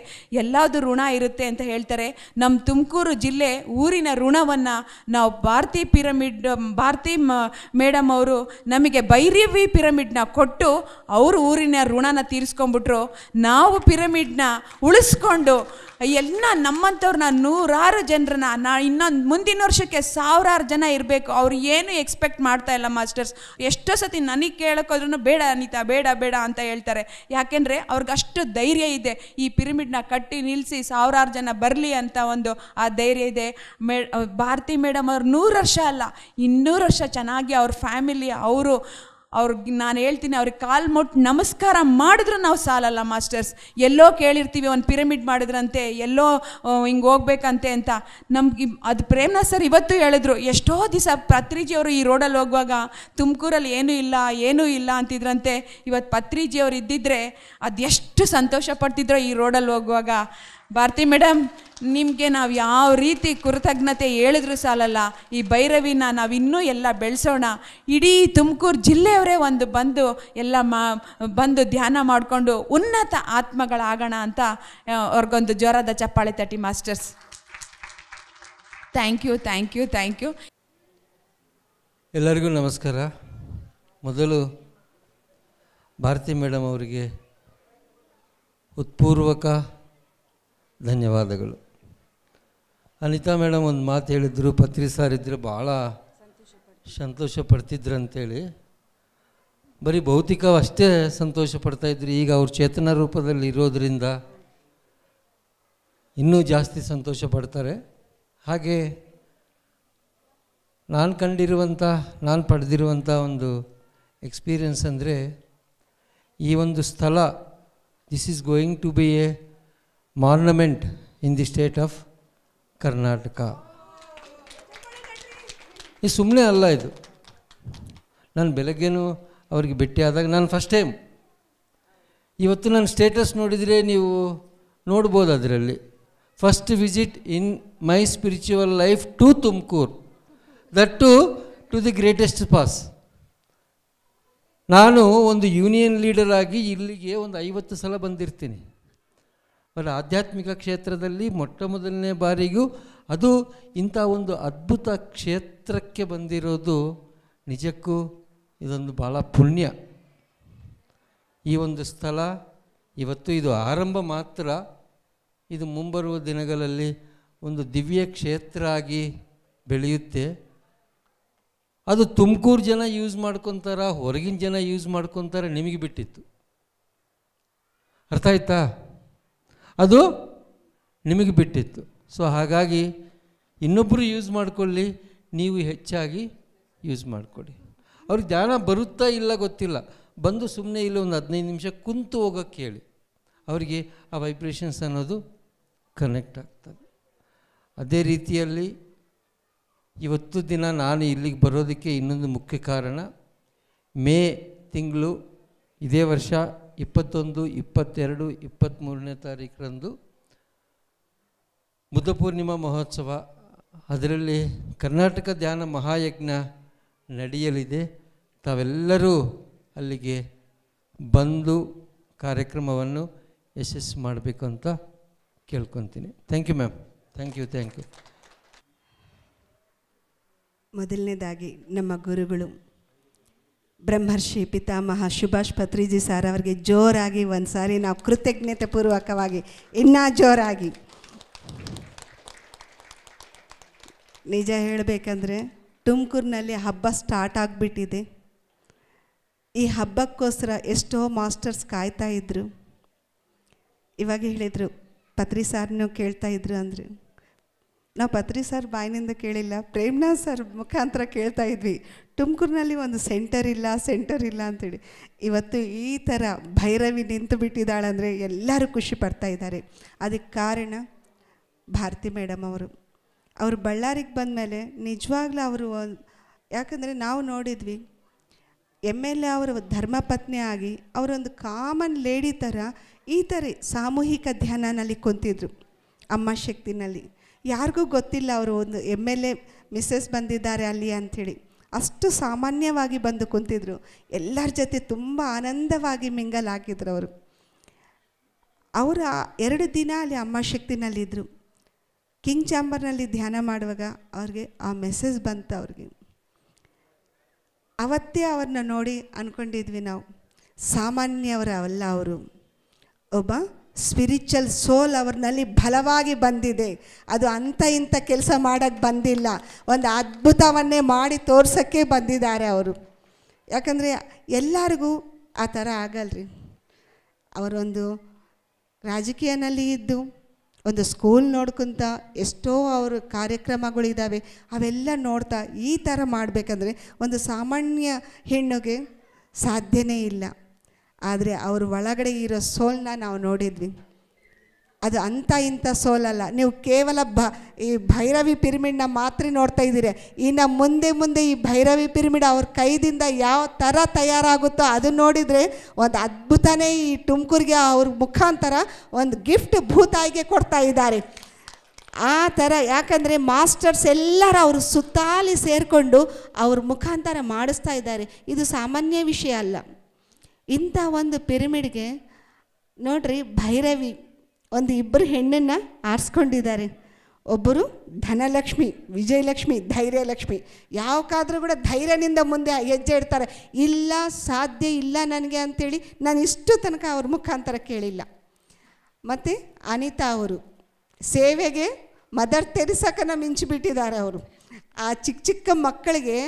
ಎಲ್ಲದೂ ಋಣ ಇರುತ್ತೆ ಅಂತ ಹೇಳ್ತಾರೆ. ನಮ್ಮ ತುಮಕೂರು ಜಿಲ್ಲೆ ಊರಿನ ಋಣವನ್ನು ನಾವು ಭಾರತಿ ಮೇಡಮ್ ಅವರು ನಮಗೆ ಭೈರವಿ ಪಿರಮಿಡ್ನ ಕೊಟ್ಟು ಅವರು ಊರಿನ ಋಣನ ತೀರಿಸ್ಕೊಂಡ್ಬಿಟ್ಟು ಕೊಟ್ಟರು, ನಾವು ಪಿರಮಿಡ್ನ ಉಳಿಸ್ಕೊಂಡು ನಮ್ಮಂಥವ್ರನ್ನ 100 ಜನರನ್ನ ಇನ್ನೊಂದು ಮುಂದಿನ ವರ್ಷಕ್ಕೆ 1000 ಜನ ಇರಬೇಕು. ಅವ್ರು ಏನು ಎಕ್ಸ್ಪೆಕ್ಟ್ ಮಾಡ್ತಾ ಇಲ್ಲ ಮಾಸ್ಟರ್ಸ್. ಎಷ್ಟೋ ಸತಿ ನನಗೆ ಕೇಳೋಕ್ಕೋದ್ರೂ ಬೇಡ ಅನಿತಾ, ಬೇಡ ಬೇಡ ಅಂತ ಹೇಳ್ತಾರೆ. ಯಾಕೆಂದರೆ ಅವ್ರಿಗಷ್ಟು ಧೈರ್ಯ ಇದೆ, ಈ ಪಿರಮಿಡ್ನ ಕಟ್ಟಿ ನಿಲ್ಲಿಸಿ 1000 ಜನ ಬರಲಿ ಅಂತ ಒಂದು ಆ ಧೈರ್ಯ ಇದೆ. ಭಾರತಿ ಮೇಡಮ್ ಅವ್ರು 100 ವರ್ಷ ಅಲ್ಲ, 200 ವರ್ಷ ಚೆನ್ನಾಗಿ ಅವ್ರ ಫ್ಯಾಮಿಲಿ ಅವ್ರಿಗೆ ನಾನು ಹೇಳ್ತೀನಿ, ಅವ್ರಿಗೆ ಕಾಲು ಮುಟ್ಟು ನಮಸ್ಕಾರ ಮಾಡಿದ್ರು ನಾವು ಸಾಲಲ್ಲ ಮಾಸ್ಟರ್ಸ್. ಎಲ್ಲೋ ಕೇಳಿರ್ತೀವಿ ಒಂದು ಪಿರಮಿಡ್ ಮಾಡಿದ್ರಂತೆ, ಎಲ್ಲೋ ಹಿಂಗೆ ಹೋಗ್ಬೇಕಂತೆ ಅಂತ. ನಮ್ಗೆ ಅದು ಪ್ರೇಮ್ನಾಥ್ ಸರ್ ಇವತ್ತು ಹೇಳಿದ್ರು, ಎಷ್ಟೋ ದಿವಸ ಪತ್ರಿಜಿಯವರು ಈ ರೋಡಲ್ಲಿ ಹೋಗುವಾಗ ತುಮಕೂರಲ್ಲಿ ಏನೂ ಇಲ್ಲ ಅಂತಿದ್ರಂತೆ. ಇವತ್ತು ಪತ್ರಿಜಿಯವರು ಇದ್ದಿದ್ರೆ ಅದೆಷ್ಟು ಸಂತೋಷ ಪಡ್ತಿದ್ರೋ ಈ ರೋಡಲ್ಲಿ ಹೋಗುವಾಗ. ಭಾರತಿ ಮೇಡಮ್, ನಿಮಗೆ ನಾವು ಯಾವ ರೀತಿ ಕೃತಜ್ಞತೆ ಹೇಳಿದ್ರು ಸಾಲಲ್ಲ. ಈ ಭೈರವಿನ ನಾವಿನ್ನೂ ಎಲ್ಲ ಬೆಳೆಸೋಣ. ಇಡೀ ತುಮಕೂರು ಜಿಲ್ಲೆಯವರೇ ಬಂದು ಧ್ಯಾನ ಮಾಡಿಕೊಂಡು ಉನ್ನತ ಆತ್ಮಗಳಾಗೋಣ ಅಂತ ಅವ್ರಿಗೊಂದು ಜ್ವರದ ಚಪ್ಪಾಳೆ ತಟ್ಟಿ ಮಾಸ್ಟರ್ಸ್. Thank you. ಎಲ್ಲರಿಗೂ ನಮಸ್ಕಾರ. ಮೊದಲು ಭಾರತಿ ಮೇಡಮ್ ಅವರಿಗೆ ಹೃತ್ಪೂರ್ವಕ ಧನ್ಯವಾದಗಳು. ಅನಿತಾ ಮೇಡಮ್ ಒಂದು ಮಾತು ಹೇಳಿದ್ರು, ಪತ್ರಿ ಸಾರ್ ಇದ್ದರೆ ಭಾಳ ಸಂತೋಷ ಪಡ್ತಿದ್ರಂತೇಳಿ. ಬರೀ ಭೌತಿಕವಷ್ಟೇ ಸಂತೋಷ ಪಡ್ತಾಯಿದ್ರು. ಈಗ ಅವ್ರು ಚೇತನ ರೂಪದಲ್ಲಿ ಇರೋದರಿಂದ ಇನ್ನೂ ಜಾಸ್ತಿ ಸಂತೋಷ ಪಡ್ತಾರೆ. ಹಾಗೆ ನಾನು ಪಡೆದಿರುವಂಥ ಒಂದು ಎಕ್ಸ್ಪೀರಿಯನ್ಸ್ ಅಂದರೆ, ಈ ಒಂದು ಸ್ಥಳ this is going to be a ornament in the state of Karnataka. ಇದು ಸುಮ್ಮನೆ ಅಲ್ಲ. ಇದು ನಾನು ಬೆಳಗ್ಗೆನೂ ಅವ್ರಿಗೆ ಭೇಟಿಯಾದಾಗ ನಾನು ಫಸ್ಟ್ ಟೈಮ್, ಇವತ್ತು ನನ್ನ ಸ್ಟೇಟಸ್ ನೋಡಿದರೆ ನೀವು ನೋಡ್ಬೋದು, ಅದರಲ್ಲಿ first visit in my spiritual life to Tumakuru, that to the greatest pass. ನಾನು ಒಂದು ಯೂನಿಯನ್ ಲೀಡರ್ ಆಗಿ ಇಲ್ಲಿಗೆ ಒಂದು 50 ಸಲ ಬಂದಿರ್ತೀನಿ. ಬಟ್ ಆಧ್ಯಾತ್ಮಿಕ ಕ್ಷೇತ್ರದಲ್ಲಿ ಮೊದಲನೇ ಬಾರಿಗೂ ಅದು ಇಂಥ ಒಂದು ಅದ್ಭುತ ಕ್ಷೇತ್ರಕ್ಕೆ ಬಂದಿರೋದು ನಿಜಕ್ಕೂ ಇದೊಂದು ಭಾಳ ಪುಣ್ಯ. ಈ ಒಂದು ಸ್ಥಳ ಇವತ್ತು ಇದು ಆರಂಭ ಮಾತ್ರ. ಇದು ಮುಂಬರುವ ದಿನಗಳಲ್ಲಿ ಒಂದು ದಿವ್ಯ ಕ್ಷೇತ್ರ ಆಗಿ ಬೆಳೆಯುತ್ತೆ. ಅದು ತುಮಕೂರು ಜನ ಯೂಸ್ ಮಾಡ್ಕೊತಾರ, ಹೊರಗಿನ ಜನ ಯೂಸ್ ಮಾಡ್ಕೊತಾರೆ, ನಿಮಗೆ ಬಿಟ್ಟಿತ್ತು. ಅರ್ಥ ಆಯ್ತಾ? ಅದು ನಿಮಗೆ ಬಿಟ್ಟಿತ್ತು. ಸೊ ಹಾಗಾಗಿ ಇನ್ನೊಬ್ಬರು ಯೂಸ್ ಮಾಡಿಕೊಳ್ಳಿ, ನೀವು ಹೆಚ್ಚಾಗಿ ಯೂಸ್ ಮಾಡಿಕೊಡಿ. ಅವ್ರಿಗೆ ಧ್ಯಾನ ಬರುತ್ತಾ ಇಲ್ಲ ಗೊತ್ತಿಲ್ಲ, ಬಂದು ಸುಮ್ಮನೆ ಇಲ್ಲ ಒಂದು 15 ನಿಮಿಷ ಕುಂತು ಹೋಗೋಕ್ಕೆ ಹೇಳಿ. ಅವರಿಗೆ ಆ ವೈಬ್ರೇಷನ್ಸ್ ಅನ್ನೋದು ಕನೆಕ್ಟ್ ಆಗ್ತದೆ. ಅದೇ ರೀತಿಯಲ್ಲಿ ಇವತ್ತು ದಿನ ನಾನು ಇಲ್ಲಿಗೆ ಬರೋದಕ್ಕೆ ಇನ್ನೊಂದು ಮುಖ್ಯ ಕಾರಣ, ಮೇ ತಿಂಗಳು ಇದೇ ವರ್ಷ 21, 22, 23ನೇ ತಾರೀಕರಂದು ಬುದ್ಧ ಪೂರ್ಣಿಮಾ ಮಹೋತ್ಸವ, ಅದರಲ್ಲಿ ಕರ್ನಾಟಕ ಧ್ಯಾನ ಮಹಾಯಜ್ಞ ನಡೆಯಲಿದೆ. ತಾವೆಲ್ಲರೂ ಅಲ್ಲಿಗೆ ಬಂದು ಕಾರ್ಯಕ್ರಮವನ್ನು ಯಶಸ್ಸು ಮಾಡಬೇಕು ಅಂತ ಕೇಳ್ಕೊತೀನಿ. Thank you ma'am. Thank you. ಮೊದಲನೇದಾಗಿ ನಮ್ಮ ಗುರುಗಳು ಬ್ರಹ್ಮರ್ಷಿ ಪಿತಾಮಹ ಸುಭಾಷ್ ಪತ್ರಿಜಿ ಸರ್ ಅವರಿಗೆ ಜೋರಾಗಿ ಒಂದು ಸಾರಿ ನಾವು ಕೃತಜ್ಞತೆ ಪೂರ್ವಕವಾಗಿ ಇನ್ನೂ ಜೋರಾಗಿ. ನಿಜ ಹೇಳಬೇಕಂದ್ರೆ ತುಮಕೂರಿನಲ್ಲಿ ಹಬ್ಬ ಸ್ಟಾರ್ಟ್ ಆಗಿಬಿಟ್ಟಿದೆ. ಈ ಹಬ್ಬಕ್ಕೋಸ್ಕರ ಎಷ್ಟೋ ಮಾಸ್ಟರ್ಸ್ ಕಾಯ್ತಾ ಇದ್ದರು. ಇವಾಗ ಹೇಳಿದರು, ಪತ್ರಿ ಸಾರ್ನೂ ಕೇಳ್ತಾ ಇದ್ರು ಅಂದರೆ, ನಾವು ಪತ್ರಿ ಸರ್ ಬಾಯಿನಿಂದ ಕೇಳಿಲ್ಲ, ಪ್ರೇಮ್ನಾಥ್ ಸರ್ ಮುಖಾಂತರ ಕೇಳ್ತಾ ಇದ್ವಿ, ತುಮಕೂರಿನಲ್ಲಿ ಒಂದು ಸೆಂಟರ್ ಇಲ್ಲ ಅಂತೇಳಿ. ಇವತ್ತು ಈ ಥರ ಭೈರವಿ ನಿಂತು ಬಿಟ್ಟಿದ್ದಾಳಂದರೆ ಎಲ್ಲರೂ ಖುಷಿ ಪಡ್ತಾ ಇದ್ದಾರೆ. ಅದಕ್ಕೆ ಕಾರಣ ಭಾರತಿ ಮೇಡಮ್ ಅವರು ಬಳ್ಳಾರಿಗೆ ಬಂದಮೇಲೆ ನಿಜವಾಗ್ಲೂ ಅವರು, ಯಾಕಂದರೆ ನಾವು ನೋಡಿದ್ವಿ MLA ಅವರು ಧರ್ಮಪತ್ನಿ ಆಗಿ ಅವರೊಂದು ಕಾಮನ್ ಲೇಡಿ ಥರ ಈ ಥರ ಸಾಮೂಹಿಕ ಧ್ಯಾನನಲ್ಲಿ ಕುಂತಿದ್ರು ಅಮ್ಮ ಶಕ್ತಿನಲ್ಲಿ. ಯಾರಿಗೂ ಗೊತ್ತಿಲ್ಲ ಅವರು ಒಂದು MLA ಮಿಸ್ಸಸ್ ಬಂದಿದ್ದಾರೆ ಅಲ್ಲಿ ಅಂಥೇಳಿ. ಅಷ್ಟು ಸಾಮಾನ್ಯವಾಗಿ ಬಂದು ಕುಂತಿದ್ರು. ಎಲ್ಲರ ಜೊತೆ ತುಂಬ ಆನಂದವಾಗಿ ಮಿಂಗಲ್ ಹಾಕಿದ್ರು ಅವರು. 2 ದಿನ ಅಲ್ಲಿ ಅಮ್ಮ ಶಕ್ತಿನಲ್ಲಿದ್ದರು. ಕಿಂಗ್ ಚಾಂಬರ್ನಲ್ಲಿ ಧ್ಯಾನ ಮಾಡುವಾಗ ಅವ್ರಿಗೆ ಆ ಮೆಸೇಜ್ ಬಂತು ಅವ್ರಿಗೆ. ಅವತ್ತೇ ಅವ್ರನ್ನ ನೋಡಿ ಅಂದ್ಕೊಂಡಿದ್ವಿ ನಾವು, ಸಾಮಾನ್ಯವರ ಅಲ್ಲ ಅವರು, ಒಬ್ಬ ಸ್ಪಿರಿಚುವಲ್ ಸೋಲ್ ಅವ್ರನ್ನಲ್ಲಿ ಬಲವಾಗಿ ಬಂದಿದೆ. ಅದು ಅಂಥ ಇಂಥ ಕೆಲಸ ಮಾಡೋಕ್ಕೆ ಬಂದಿಲ್ಲ, ಒಂದು ಅದ್ಭುತವನ್ನೇ ಮಾಡಿ ತೋರ್ಸೋಕ್ಕೆ ಬಂದಿದ್ದಾರೆ ಅವರು. ಯಾಕಂದರೆ ಎಲ್ಲರಿಗೂ ಆ ಥರ ಆಗಲ್ರಿ. ಅವರೊಂದು ರಾಜಕೀಯನಲ್ಲಿ ಇದ್ದು ಒಂದು ಸ್ಕೂಲ್ ನೋಡ್ಕೊತ ಎಷ್ಟೋ ಅವ್ರ ಕಾರ್ಯಕ್ರಮಗಳಿದ್ದಾವೆ, ಅವೆಲ್ಲ ನೋಡ್ತಾ ಈ ಥರ ಮಾಡಬೇಕಂದ್ರೆ ಒಂದು ಸಾಮಾನ್ಯ ಹೆಣ್ಣಿಗೆ ಸಾಧ್ಯನೇ ಇಲ್ಲ. ಆದರೆ ಅವ್ರ ಒಳಗಡೆ ಇರೋ ಸೋಲನ್ನ ನಾವು ನೋಡಿದ್ವಿ. ಅದು ಅಂಥ ಇಂಥ ಸೋಲಲ್ಲ. ನೀವು ಕೇವಲ ಈ ಭೈರವಿ ಪಿರಮಿಡ್ನ ಮಾತ್ರ ನೋಡ್ತಾ ಇದ್ದೀರಿ. ಇನ್ನು ಮುಂದೆ ಮುಂದೆ ಈ ಭೈರವಿ ಪಿರಮಿಡ್ ಅವ್ರ ಕೈದಿಂದ ಯಾವ ಥರ ತಯಾರಾಗುತ್ತೋ ಅದು ನೋಡಿದರೆ ಒಂದು ಅದ್ಭುತನೇ ಈ ತುಮಕೂರಿಗೆ ಅವ್ರ ಮುಖಾಂತರ ಒಂದು ಗಿಫ್ಟ್ ಭೂತಾಯಿಗೆ ಕೊಡ್ತಾ ಇದ್ದಾರೆ. ಆ ಥರ ಯಾಕಂದರೆ ಮಾಸ್ಟರ್ಸ್ ಎಲ್ಲರೂ ಅವರು ಸುತ್ತಾಲಿ ಸೇರಿಕೊಂಡು ಅವ್ರ ಮುಖಾಂತರ ಮಾಡಿಸ್ತಾ ಇದ್ದಾರೆ. ಇದು ಸಾಮಾನ್ಯ ವಿಷಯ ಅಲ್ಲ. ಇಂಥ ಒಂದು ಪಿರಮಿಡ್ಗೆ ನೋಡ್ರಿ, ಭೈರವಿ ಒಂದು ಇಬ್ಬರು ಹೆಣ್ಣನ್ನು ಆರಿಸ್ಕೊಂಡಿದ್ದಾರೆ. ಒಬ್ಬರು ಧನಲಕ್ಷ್ಮಿ, ವಿಜಯಲಕ್ಷ್ಮಿ, ಧೈರ್ಯಲಕ್ಷ್ಮಿ. ಯಾವಕ್ಕಾದರೂ ಕೂಡ ಧೈರ್ಯದಿಂದ ಮುಂದೆ ಹೆಜ್ಜೆ ಇಡ್ತಾರೆ. ಇಲ್ಲ, ಸಾಧ್ಯ ಇಲ್ಲ ನನಗೆ ಅಂಥೇಳಿ ನಾನು ಇಷ್ಟು ತನಕ ಅವ್ರ ಮುಖಾಂತರ ಕೇಳಿಲ್ಲ. ಮತ್ತು ಅನಿತಾ ಅವರು ಸೇವೆಗೆ ಮದರ್ ತೆರಿಸಕ್ಕನ ಮಿಂಚಿಬಿಟ್ಟಿದ್ದಾರೆ. ಅವರು ಆ ಚಿಕ್ಕ ಚಿಕ್ಕ ಮಕ್ಕಳಿಗೆ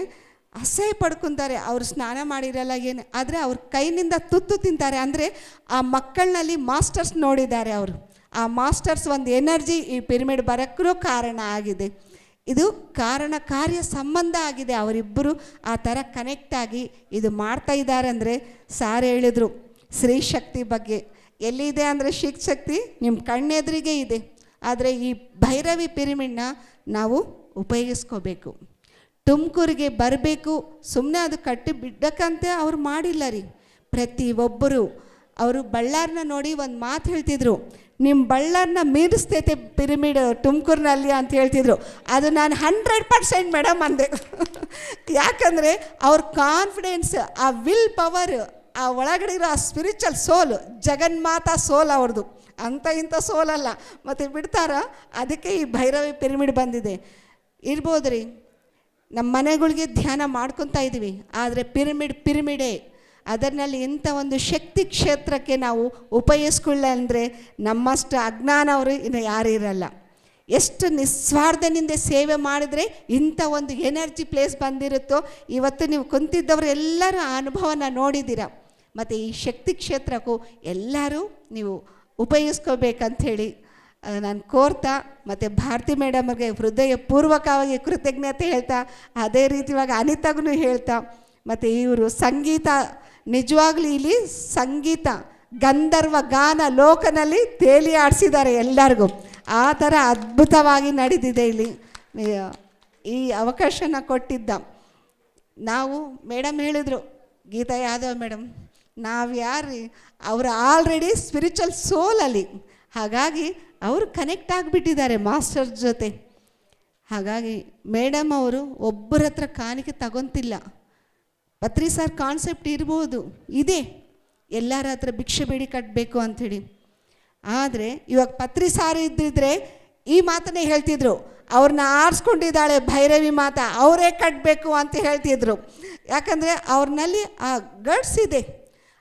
ಅಸಹ್ಯ ಪಡ್ಕೊತಾರೆ. ಅವರು ಸ್ನಾನ ಮಾಡಿರಲ್ಲ ಏನು, ಆದರೆ ಅವ್ರ ಕೈನಿಂದ ತುತ್ತು ತಿಂತಾರೆ. ಅಂದರೆ ಆ ಮಕ್ಕಳಲ್ಲಿ ಮಾಸ್ಟರ್ಸ್ ನೋಡಿದ್ದಾರೆ ಅವರು. ಆ ಮಾಸ್ಟರ್ಸ್ ಒಂದು ಎನರ್ಜಿ ಈ ಪಿರಮಿಡ್ ಬರೋಕ್ಕೂ ಕಾರಣ ಆಗಿದೆ. ಇದು ಕಾರಣ ಕಾರ್ಯ ಸಂಬಂಧ ಆಗಿದೆ. ಅವರಿಬ್ಬರು ಆ ಥರ ಕನೆಕ್ಟ್ ಆಗಿ ಇದು ಮಾಡ್ತಾ ಇದ್ದಾರೆ. ಅಂದರೆ ಸಾರ್ ಹೇಳಿದರು ಸ್ತ್ರೀ ಶಕ್ತಿ ಬಗ್ಗೆ. ಎಲ್ಲಿದೆ ಅಂದರೆ ಶಕ್ತಿ ನಿಮ್ಮ ಕಣ್ಣೆದುರಿಗೆ ಇದೆ. ಆದರೆ ಈ ಭೈರವಿ ಪಿರಮಿಡ್ನ ನಾವು ಉಪಯೋಗಿಸ್ಕೋಬೇಕು. ತುಮಕೂರಿಗೆ ಬರಬೇಕು, ಸುಮ್ಮನೆ ಅದು ಕಟ್ಟಿ ಬಿಡಕ್ಕಂತೆ ಅವ್ರು ಮಾಡಿಲ್ಲ ರೀ. ಪ್ರತಿಯೊಬ್ಬರು ಅವರು ಬಳ್ಳಾರನ್ನ ನೋಡಿ ಒಂದು ಮಾತು ಹೇಳ್ತಿದ್ರು, ನಿಮ್ಮ ಬಳ್ಳಾರನ್ನ ಮೀರಿಸ್ತೈತೆ ಪಿರಮಿಡ್ ತುಮಕೂರಿನಲ್ಲಿ ಅಂತ ಹೇಳ್ತಿದ್ರು. ಅದು ನಾನು 100% ಮೇಡಮ್ ಅಂದೆ. ಯಾಕಂದರೆ ಅವ್ರ ಕಾನ್ಫಿಡೆನ್ಸ್, ಆ ವಿಲ್ ಪವರ್, ಆ ಒಳಗಡೆ ಇರೋ ಆ ಸ್ಪಿರಿಚುವಲ್ ಸೋಲ್, ಜಗನ್ಮಾತಾ ಸೋಲ್ ಅವ್ರದ್ದು. ಅಂಥ ಇಂಥ ಸೋಲಲ್ಲ. ಮತ್ತು ಬಿಡ್ತಾರ, ಅದಕ್ಕೆ ಈ ಭೈರವಿ ಪಿರಮಿಡ್ ಬಂದಿದೆ. ಇರ್ಬೋದು ರೀ, ನಮ್ಮ ಮನೆಗಳಿಗೆ ಧ್ಯಾನ ಮಾಡ್ಕೊತಾ ಇದ್ದೀವಿ, ಆದರೆ ಪಿರಮಿಡೇ ಅದರಲ್ಲಿ ಇಂಥ ಒಂದು ಶಕ್ತಿ ಕ್ಷೇತ್ರಕ್ಕೆ ನಾವು ಉಪಯೋಗಿಸ್ಕೊಳ್ಳ ಅಂದರೆ ನಮ್ಮಷ್ಟು ಅಜ್ಞಾನ ಅವರು ಇನ್ನು ಯಾರೂ ಇರಲ್ಲ. ಎಷ್ಟು ನಿಸ್ವಾರ್ಥದಿಂದ ಸೇವೆ ಮಾಡಿದರೆ ಇಂಥ ಒಂದು ಎನರ್ಜಿ ಪ್ಲೇಸ್ ಬಂದಿರುತ್ತೋ. ಇವತ್ತು ನೀವು ಕುಂತಿದ್ದವರು ಎಲ್ಲರೂ ಆ ಅನುಭವನ ನೋಡಿದ್ದೀರ. ಮತ್ತು ಈ ಶಕ್ತಿ ಕ್ಷೇತ್ರಕ್ಕೂ ಎಲ್ಲರೂ ನೀವು ಉಪಯೋಗಿಸ್ಕೋಬೇಕಂಥೇಳಿ ನಾನು ಕೋರ್ತಾ, ಮತ್ತು ಭಾರತಿ ಮೇಡಮ್ಗೆ ಹೃದಯಪೂರ್ವಕವಾಗಿ ಕೃತಜ್ಞತೆ ಹೇಳ್ತಾ, ಅದೇ ರೀತಿಯಾಗಿ ಅನಿತಾಗೂ ಹೇಳ್ತಾ, ಮತ್ತು ಇವರು ಸಂಗೀತ ನಿಜವಾಗ್ಲೂ ಇಲ್ಲಿ ಸಂಗೀತ ಗಂಧರ್ವ ಗಾನ ಲೋಕನಲ್ಲಿ ತೇಲಿ ಆಡಿಸಿದ್ದಾರೆ ಎಲ್ಲರಿಗೂ. ಆ ಥರ ಅದ್ಭುತವಾಗಿ ನಡೆದಿದೆ ಇಲ್ಲಿ. ಈ ಅವಕಾಶನ ಕೊಟ್ಟಿದ್ದ ನಾವು ಮೇಡಮ್ ಹೇಳಿದರು, ಗೀತಾ ಯಾದವ್ ಮೇಡಮ್, ನಾವು ಯಾರು, ಅವರು ಆಲ್ರೆಡಿ ಸ್ಪಿರಿಚುವಲ್ ಸೋಲಲ್ಲಿ, ಹಾಗಾಗಿ ಅವರು ಕನೆಕ್ಟ್ ಆಗಿಬಿಟ್ಟಿದ್ದಾರೆ ಮಾಸ್ಟರ್ ಜೊತೆ. ಹಾಗಾಗಿ ಮೇಡಮ್ ಅವರು ಒಬ್ಬರ ಹತ್ರ ಕಾಣಿಕೆ ತಗೊತಿಲ್ಲ. ಪತ್ರಿ ಸರ್ ಕಾನ್ಸೆಪ್ಟ್ ಇರ್ಬೋದು, ಇದೆ, ಎಲ್ಲರ ಹತ್ರ ಭಿಕ್ಷೆ ಬೇಡಿ ಕಟ್ಟಬೇಕು ಅಂಥೇಳಿ. ಆದರೆ ಇವಾಗ ಪತ್ರಿ ಸಾರು ಇದ್ದಿದ್ರೆ ಈ ಮಾತನ್ನೇ ಹೇಳ್ತಿದ್ರು, ಅವ್ರನ್ನ ಆರಿಸ್ಕೊಂಡಿದ್ದಾಳೆ ಭೈರವಿ ಮಾತಾ, ಅವರೇ ಕಟ್ಟಬೇಕು ಅಂತ ಹೇಳ್ತಿದ್ರು. ಯಾಕಂದರೆ ಅವ್ರನ್ನಲ್ಲಿ ಆ ಗಟ್ಸ್ ಇದೆ.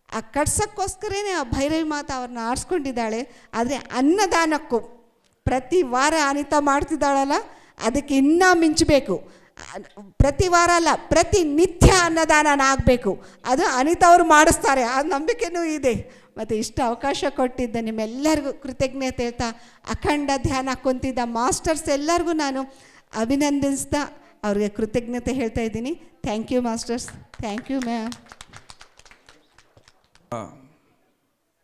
ಆ ಕಟ್ಸೋಕ್ಕೋಸ್ಕರನೇ ಆ ಭೈರವಿ ಮಾತಾ ಅವ್ರನ್ನ ಆರಿಸ್ಕೊಂಡಿದ್ದಾಳೆ. ಆದರೆ ಅನ್ನದಾನಕ್ಕೂ ಪ್ರತಿ ವಾರ ಅನಿತಾ ಮಾಡ್ತಿದ್ದಾಳಲ್ಲ, ಅದಕ್ಕೆ ಇನ್ನೂ ಮಿಂಚಬೇಕು. ಪ್ರತಿ ವಾರ ಅಲ್ಲ, ಪ್ರತಿ ನಿತ್ಯ ಅನ್ನದಾನ ಆಗಬೇಕು. ಅದು ಅನಿತಾ ಅವರು ಮಾಡಿಸ್ತಾರೆ, ಆ ನಂಬಿಕೆನೂ ಇದೆ. ಮತ್ತು ಇಷ್ಟು ಅವಕಾಶ ಕೊಟ್ಟಿದ್ದ ನಿಮ್ಮೆಲ್ಲರಿಗೂ ಕೃತಜ್ಞತೆ ಹೇಳ್ತಾ, ಅಖಂಡ ಧ್ಯಾನ ಕುಂತಿದ್ದ ಮಾಸ್ಟರ್ಸ್ ಎಲ್ಲರಿಗೂ ನಾನು ಅಭಿನಂದಿಸ್ತಾ ಅವ್ರಿಗೆ ಕೃತಜ್ಞತೆ ಹೇಳ್ತಾ ಇದ್ದೀನಿ. Thank you masters, thank you ma'am.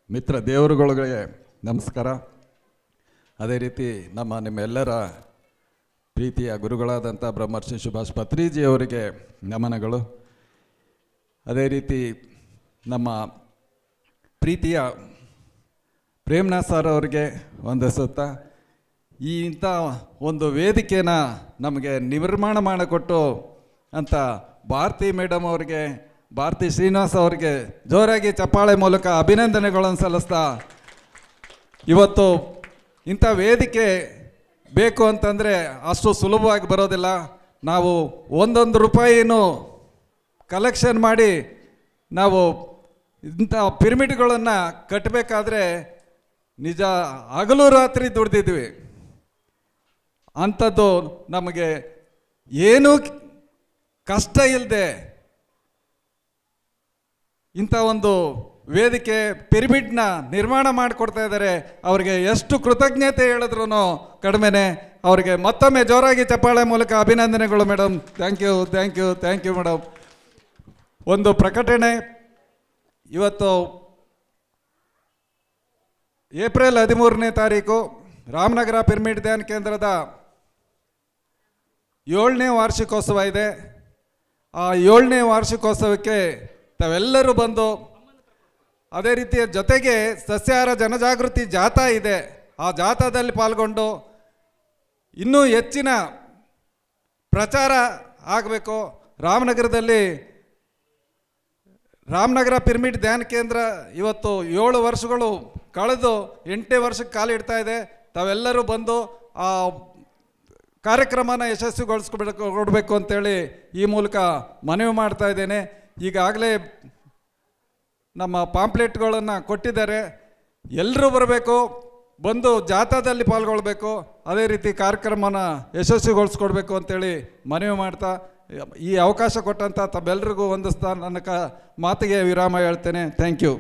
ಮಿತ್ರ ದೇವರುಗಳಿಗೆ ನಮಸ್ಕಾರ. ಅದೇ ರೀತಿ ನಿಮ್ಮೆಲ್ಲರ ಪ್ರೀತಿಯ ಗುರುಗಳಾದಂಥ ಬ್ರಹ್ಮರ್ಷಿ ಸುಭಾಷ್ ಪತ್ರಿಜಿಯವರಿಗೆ ನಮನಗಳು. ಅದೇ ರೀತಿ ನಮ್ಮ ಪ್ರೀತಿಯ ಪ್ರೇಮ್ನಾಥ್ ಸರ್ ಅವರಿಗೆ ವಂದಿಸುತ್ತಾ, ಇಂಥ ಒಂದು ವೇದಿಕೆನ ನಮಗೆ ನಿರ್ಮಾಣ ಮಾಡಿಕೊಟ್ಟು ಅಂತ ಭಾರತಿ ಮೇಡಮ್ ಅವರಿಗೆ, ಭಾರತಿ ಶ್ರೀನಿವಾಸ್ ಅವರಿಗೆ ಜೋರಾಗಿ ಚಪ್ಪಾಳೆ ಮೂಲಕ ಅಭಿನಂದನೆಗಳನ್ನು ಸಲ್ಲಿಸ್ತಾ, ಇವತ್ತು ಇಂಥ ವೇದಿಕೆ ಬೇಕು ಅಂತಂದರೆ ಅಷ್ಟು ಸುಲಭವಾಗಿ ಬರೋದಿಲ್ಲ. ನಾವು ಒಂದೊಂದು ರೂಪಾಯಿನೂ ಕಲೆಕ್ಷನ್ ಮಾಡಿ ನಾವು ಇಂಥ ಪಿರಮಿಡ್ಗಳನ್ನು ಕಟ್ಟಬೇಕಾದ್ರೆ ನಿಜ ಹಗಲು ರಾತ್ರಿ ದುಡ್ದಿದ್ವಿ. ಅಂಥದ್ದು ನಮಗೆ ಏನೂ ಕಷ್ಟ ಇಲ್ಲದೆ ಇಂಥ ಒಂದು ವೇದಿಕೆ ಪಿರಮಿಡ್ನ ನಿರ್ಮಾಣ ಮಾಡಿಕೊಡ್ತಾ ಇದ್ದಾರೆ. ಅವರಿಗೆ ಎಷ್ಟು ಕೃತಜ್ಞತೆ ಹೇಳಿದ್ರು ಕಡಿಮೆನೆ. ಅವರಿಗೆ ಮತ್ತೊಮ್ಮೆ ಜೋರಾಗಿ ಚಪ್ಪಾಳೆ ಮೂಲಕ ಅಭಿನಂದನೆಗಳು madam. Thank you thank you thank you madam. ಒಂದು ಪ್ರಕಟಣೆ, ಇವತ್ತು ಏಪ್ರಿಲ್ 13ನೇ ತಾರೀಕು ರಾಮನಗರ ಪಿರಮಿಡ್ ಧ್ಯಾನ ಕೇಂದ್ರದ 7ನೇ ವಾರ್ಷಿಕೋತ್ಸವ ಇದೆ. ಆ 7ನೇ ವಾರ್ಷಿಕೋತ್ಸವಕ್ಕೆ ತಾವೆಲ್ಲರೂ ಬಂದು, ಅದೇ ರೀತಿಯ ಜೊತೆಗೆ ಸಸ್ಯಾಹಾರ ಜನಜಾಗೃತಿ ಜಾಥಾ ಇದೆ, ಆ ಜಾಥಾದಲ್ಲಿ ಪಾಲ್ಗೊಂಡು ಇನ್ನೂ ಹೆಚ್ಚಿನ ಪ್ರಚಾರ ಆಗಬೇಕು. ರಾಮನಗರ ಪಿರಮಿಡ್ ಧ್ಯಾನ ಕೇಂದ್ರ ಇವತ್ತು 7 ವರ್ಷಗಳು ಕಳೆದು 8ನೇ ವರ್ಷಕ್ಕೆ ಕಾಲಿಡ್ತಾ ಇದೆ. ತಾವೆಲ್ಲರೂ ಬಂದು ಆ ಕಾರ್ಯಕ್ರಮನ ಯಶಸ್ವಿಗೊಳಿಸ್ಕೊಡ್ಬೇಕು ಅಂತೇಳಿ ಈ ಮೂಲಕ ಮನವಿ ಮಾಡ್ತಾ ಇದ್ದೇನೆ. ಈಗಾಗಲೇ ನಮ್ಮ ಪಾಂಪ್ಲೆಟ್ಗಳನ್ನು ಕೊಟ್ಟಿದ್ದಾರೆ. ಎಲ್ಲರೂ ಬರಬೇಕು, ಬಂದು ಜಾಥಾದಲ್ಲಿ ಪಾಲ್ಗೊಳ್ಬೇಕು, ಅದೇ ರೀತಿ ಕಾರ್ಯಕ್ರಮನ ಯಶಸ್ವಿಗೊಳಿಸ್ಕೊಡ್ಬೇಕು ಅಂತೇಳಿ ಮನವಿ ಮಾಡ್ತಾ ಈ ಅವಕಾಶ ಕೊಟ್ಟಂಥ ತಮ್ಮೆಲ್ಲರಿಗೂ ವಂದಿಸ್ತಾ ನನ್ನ ಮಾತಿಗೆ ವಿರಾಮ ಹೇಳ್ತೇನೆ. Thank you.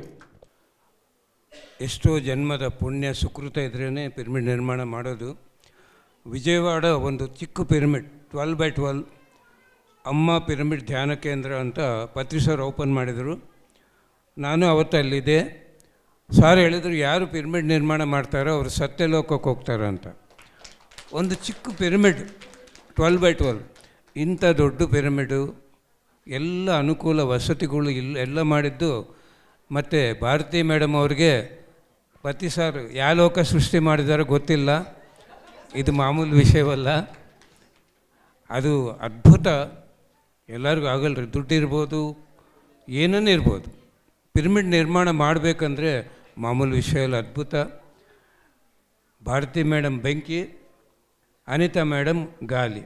ಎಷ್ಟೋ ಜನ್ಮದ ಪುಣ್ಯ ಸುಕೃತ ಇದ್ರೇ ಪಿರಮಿಡ್ ನಿರ್ಮಾಣ ಮಾಡೋದು. ವಿಜಯವಾಡ ಒಂದು ಚಿಕ್ಕ ಪಿರಮಿಡ್ 12x12 ಅಮ್ಮ ಪಿರಮಿಡ್ ಧ್ಯಾನ ಕೇಂದ್ರ ಅಂತ ಪತ್ರಿ ಸರ್ ಓಪನ್ ಮಾಡಿದರು. ನಾನು ಅವತ್ತು ಅಲ್ಲಿದ್ದೆ. ಸಾರ್ ಹೇಳಿದರು, ಯಾರು ಪಿರಮಿಡ್ ನಿರ್ಮಾಣ ಮಾಡ್ತಾರೋ ಅವರು ಸತ್ಯಲೋಕಕ್ಕೆ ಹೋಗ್ತಾರೆ ಅಂತ. ಒಂದು ಚಿಕ್ಕ ಪಿರಮಿಡ್ 12x12, ಇಂಥ ದೊಡ್ಡ ಪಿರಮಿಡು, ಎಲ್ಲ ಅನುಕೂಲ ವಸತಿಗಳು ಎಲ್ಲ ಮಾಡಿದ್ದು. ಮತ್ತು ಭಾರತಿ ಮೇಡಮ್ ಅವ್ರಿಗೆ ಪತಿ ಸರ್ ಯಾವ ಲೋಕ ಸೃಷ್ಟಿ ಮಾಡಿದಾರೋ ಗೊತ್ತಿಲ್ಲ, ಇದು ಮಾಮೂಲು ವಿಷಯವಲ್ಲ, ಅದು ಅದ್ಭುತ. ಎಲ್ಲರಿಗೂ ಆಗಲ್ರಿ, ದುಡ್ಡಿರ್ಬೋದು, ಏನನ್ನೇ ಇರ್ಬೋದು, ಪಿರಮಿಡ್ ನಿರ್ಮಾಣ ಮಾಡಬೇಕಂದ್ರೆ ಮಾಮೂಲು ವಿಷಯ ಇಲ್ಲ, ಅದ್ಭುತ. ಭಾರತಿ ಮೇಡಮ್ ಬೆಂಕಿ, ಅನಿತಾ ಮೇಡಮ್ ಗಾಲಿ.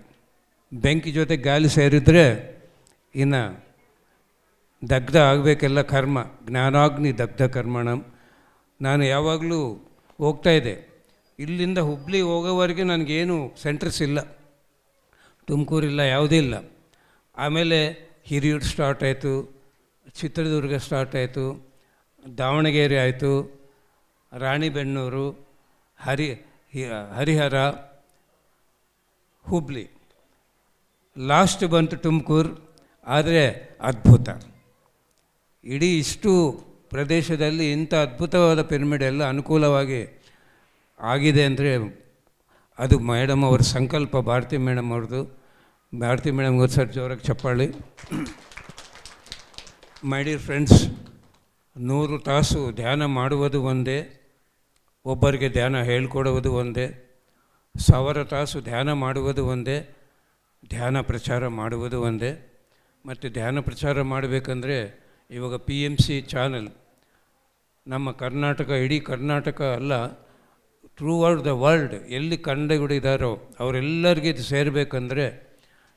ಬೆಂಕಿ ಜೊತೆ ಗಾಲಿ ಸೇರಿದರೆ ಇನ್ನು ದಗ್ಧ ಆಗಬೇಕೆಲ್ಲ ಕರ್ಮ. ಜ್ಞಾನಾಗ್ನಿ ದಗ್ಧ ಕರ್ಮಣಂ. ನಾನು ಯಾವಾಗಲೂ ಹೋಗ್ತಾಯಿದ್ದೆ. ಇಲ್ಲಿಂದ ಹುಬ್ಳಿ ಹೋಗೋವರೆಗೆ ನನಗೇನು ಸೆಂಟರ್ಸ್ ಇಲ್ಲ, ತುಮಕೂರಿಲ್ಲ, ಯಾವುದೂ ಇಲ್ಲ. ಆಮೇಲೆ ಹಿರಿಯೂರು ಸ್ಟಾರ್ಟ್ ಆಯಿತು, ಚಿತ್ರದುರ್ಗ ಸ್ಟಾರ್ಟ್ ಆಯಿತು, ದಾವಣಗೆರೆ ಆಯಿತು, ರಾಣಿಬೆನ್ನೂರು, ಹರಿಹರ, ಹುಬ್ಳಿ, ಲಾಸ್ಟ್ ಬಂತು ತುಮಕೂರು. ಆದರೆ ಅದ್ಭುತ, ಇಡೀ ಇಷ್ಟು ಪ್ರದೇಶದಲ್ಲಿ ಇಂಥ ಅದ್ಭುತವಾದ ಪಿರಮಿಡ್ ಎಲ್ಲ ಅನುಕೂಲವಾಗಿ ಆಗಿದೆ ಅಂದರೆ ಅದು ಮೇಡಮ್ ಅವ್ರ ಸಂಕಲ್ಪ, ಭಾರತಿ ಮೇಡಮ್ ಅವ್ರದ್ದು. ಭಾರತಿ ಮೇಡಮ್ ಅವ್ರು ಸರ್ ಜೋರಾಗಿ ಚಪ್ಪಾಳಿ. ಮೈ ಡಿಯರ್ ಫ್ರೆಂಡ್ಸ್, 100 ತಾಸು ಧ್ಯಾನ ಮಾಡುವುದು ಒಂದೇ, ಒಬ್ಬರಿಗೆ ಧ್ಯಾನ ಹೇಳ್ಕೊಡುವುದು ಒಂದೇ. 1000 ತಾಸು ಧ್ಯಾನ ಮಾಡುವುದು ಒಂದೇ, ಧ್ಯಾನ ಪ್ರಚಾರ ಮಾಡುವುದು ಒಂದೇ. ಮತ್ತು ಧ್ಯಾನ ಪ್ರಚಾರ ಮಾಡಬೇಕಂದ್ರೆ ಇವಾಗ PMC ಚಾನಲ್ ನಮ್ಮ ಕರ್ನಾಟಕ, ಇಡೀ ಕರ್ನಾಟಕ ಅಲ್ಲ, ಥ್ರೂ ಔಟ್ ದ ವರ್ಲ್ಡ್ ಎಲ್ಲಿ ಕನ್ನಡಿಗರಿದ್ದಾರೋ ಅವರೆಲ್ಲರಿಗೂ ಇದು ಸೇರಬೇಕಂದ್ರೆ,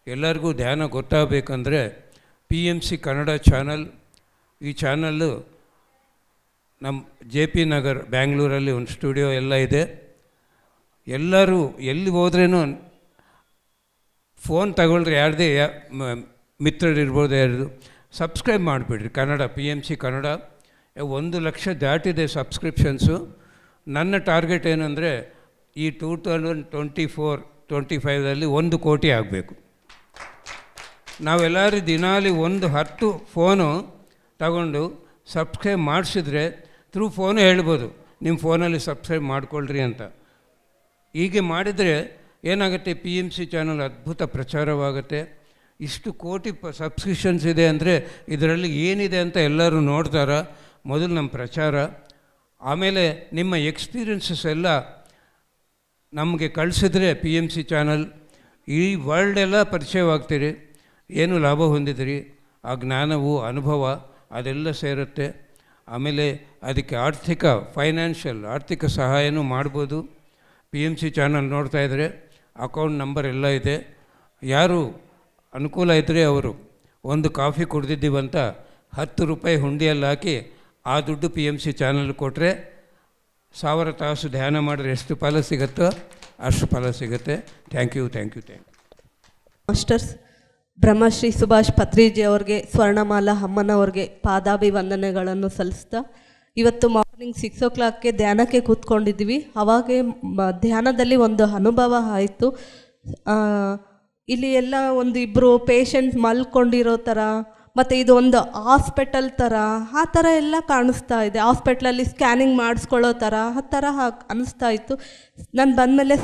ಎಲ್ಲರಿಗೂ ಧ್ಯಾನ ಗೊತ್ತಾಗಬೇಕಂದ್ರೆ PMC ಕನ್ನಡ ಚಾನಲ್. ಈ ಚಾನಲ್ಲು ನಮ್ಮ JP ನಗರ್ ಬ್ಯಾಂಗ್ಳೂರಲ್ಲಿ ಒಂದು ಸ್ಟುಡಿಯೋ ಎಲ್ಲ ಇದೆ. ಎಲ್ಲರೂ ಎಲ್ಲಿ ಹೋದ್ರೇನು ಫೋನ್ ತಗೊಳ್ರಿ, ಯಾರದೇ ಮಿತ್ರರಿರ್ಬೋದು, ಯಾರ್ದು ಸಬ್ಸ್ಕ್ರೈಬ್ ಮಾಡಿಬಿಡ್ರಿ ಕನ್ನಡ, PMC ಕನ್ನಡ. 1 ಲಕ್ಷ ದಾಟಿದೆ ಸಬ್ಸ್ಕ್ರಿಪ್ಷನ್ಸು. ನನ್ನ ಟಾರ್ಗೆಟ್ ಏನಂದರೆ ಈ 2024-25ರಲ್ಲಿ 1 ಕೋಟಿ ಆಗಬೇಕು. ನಾವೆಲ್ಲರೂ ದಿನಾಲಿ 10 ಫೋನು ತಗೊಂಡು ಸಬ್ಸ್ಕ್ರೈಬ್ ಮಾಡಿಸಿದ್ರೆ ಥ್ರೂ ಫೋನು ಹೇಳ್ಬೋದು, ನಿಮ್ಮ ಫೋನಲ್ಲಿ ಸಬ್ಸ್ಕ್ರೈಬ್ ಮಾಡಿಕೊಳ್ಳ್ರಿ ಅಂತ. ಹೀಗೆ ಮಾಡಿದರೆ ಏನಾಗುತ್ತೆ, PMC ಚಾನಲ್ ಅದ್ಭುತ ಪ್ರಚಾರವಾಗುತ್ತೆ. ಇಷ್ಟು ಕೋಟಿ ಸಬ್ಸ್ಕ್ರಿಪ್ಷನ್ಸ್ ಇದೆ ಅಂದರೆ ಇದರಲ್ಲಿ ಏನಿದೆ ಅಂತ ಎಲ್ಲರೂ ನೋಡ್ತಾರೆ. ಮೊದಲು ನಮ್ಮ ಪ್ರಚಾರ, ಆಮೇಲೆ ನಿಮ್ಮ ಎಕ್ಸ್ಪೀರಿಯನ್ಸಸ್ ಎಲ್ಲ ನಮಗೆ ಕಳಿಸಿದ್ರೆ PMC ಚಾನಲ್ ಈ ವರ್ಲ್ಡೆಲ್ಲ ಪರಿಚಯವಾಗ್ತೀರಿ, ಏನು ಲಾಭ ಹೊಂದಿದ್ರಿ, ಆ ಜ್ಞಾನವು ಅನುಭವ ಅದೆಲ್ಲ ಸೇರುತ್ತೆ. ಆಮೇಲೆ ಅದಕ್ಕೆ ಆರ್ಥಿಕ ಸಹಾಯನೂ ಮಾಡ್ಬೋದು. PMC ಚಾನಲ್ ನೋಡ್ತಾ ಇದ್ದರೆ ಅಕೌಂಟ್ ನಂಬರ್ ಎಲ್ಲ ಇದೆ. ಯಾರು ಅನುಕೂಲ ಇದ್ದರೆ ಅವರು ಒಂದು ಕಾಫಿ ಕುಡ್ದಿದ್ದೀವಂತ 10 ರೂಪಾಯಿ ಹುಂಡಿಯಲ್ಲಿ ಹಾಕಿ ಆ ದುಡ್ಡು PMC ಚಾನಲ್ ಕೊಟ್ಟರೆ 1000 ತಾಸು ಧ್ಯಾನ ಮಾಡಿದ್ರೆ ಎಷ್ಟು ಫಲ ಸಿಗುತ್ತೋ ಅಷ್ಟು ಫಲ ಸಿಗುತ್ತೆ. Thank you. Masters Brahmashri Subhash Patriji ಅವ್ರಿಗೆ, ಸ್ವರ್ಣಮಾಲಾ ಅಮ್ಮನವ್ರಿಗೆ ಪಾದಾಭಿವಂದನೆಗಳನ್ನು ಸಲ್ಲಿಸ್ತಾ, ಇವತ್ತು ಮಾರ್ನಿಂಗ್ 6 o'clock ಧ್ಯಾನಕ್ಕೆ ಕೂತ್ಕೊಂಡಿದ್ವಿ. ಅವಾಗೆ ಧ್ಯಾನದಲ್ಲಿ ಒಂದು ಅನುಭವ ಆಯಿತು. ಇಲ್ಲಿ ಎಲ್ಲ ಒಂದು ಇಬ್ಬರು ಪೇಷಂಟ್ ಮಲ್ಕೊಂಡಿರೋ ಥರ, ಮತ್ತು ಇದು ಒಂದು ಹಾಸ್ಪಿಟಲ್ ಥರ, ಆ ಥರ ಎಲ್ಲ ಕಾಣಿಸ್ತಾ ಇದೆ. ಹಾಸ್ಪಿಟ್ಲಲ್ಲಿ ಸ್ಕ್ಯಾನಿಂಗ್ ಮಾಡಿಸ್ಕೊಳ್ಳೋ ಥರ ಆ ಥರ ಅನ್ನಿಸ್ತಾ ಇತ್ತು. ನಾನು ಬಂದಮೇಲೆ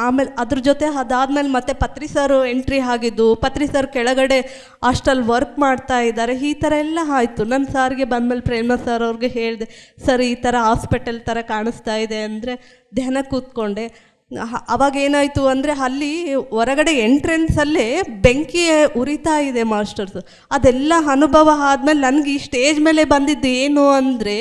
ಆಮೇಲೆ ಅದ್ರ ಜೊತೆ ಅದಾದಮೇಲೆ ಮತ್ತೆ ಪತ್ರಿ ಸರ್ ಎಂಟ್ರಿ ಆಗಿದ್ದು, ಪತ್ರಿ ಸರ್ ಕೆಳಗಡೆ ಹಾಸ್ಟೆಲ್ ವರ್ಕ್ ಮಾಡ್ತಾ ಇದ್ದಾರೆ, ಈ ಥರ ಎಲ್ಲ ಆಯಿತು. ನನ್ನ ಸಾರಿಗೆ ಬಂದಮೇಲೆ ಪ್ರೇಮನಾಥ್ ಸರ್ ಅವ್ರಿಗೆ ಹೇಳಿದೆ, ಸರ್ ಈ ಥರ ಹಾಸ್ಪಿಟಲ್ ಥರ ಕಾಣಿಸ್ತಾ ಇದೆ ಅಂದರೆ ಧ್ಯಾನ ಕೂತ್ಕೊಂಡೆ. ಅವಾಗ ಏನಾಯಿತು ಅಂದರೆ ಅಲ್ಲಿ ಹೊರಗಡೆ ಎಂಟ್ರೆನ್ಸಲ್ಲೇ ಬೆಂಕಿ ಉರಿತಾ ಇದೆ ಮಾಸ್ಟರ್ಸ್. ಅದೆಲ್ಲ ಅನುಭವ ಆದಮೇಲೆ ನನಗೆ ಈ ಸ್ಟೇಜ್ ಮೇಲೆ ಬಂದಿದ್ದು ಏನು ಅಂದರೆ,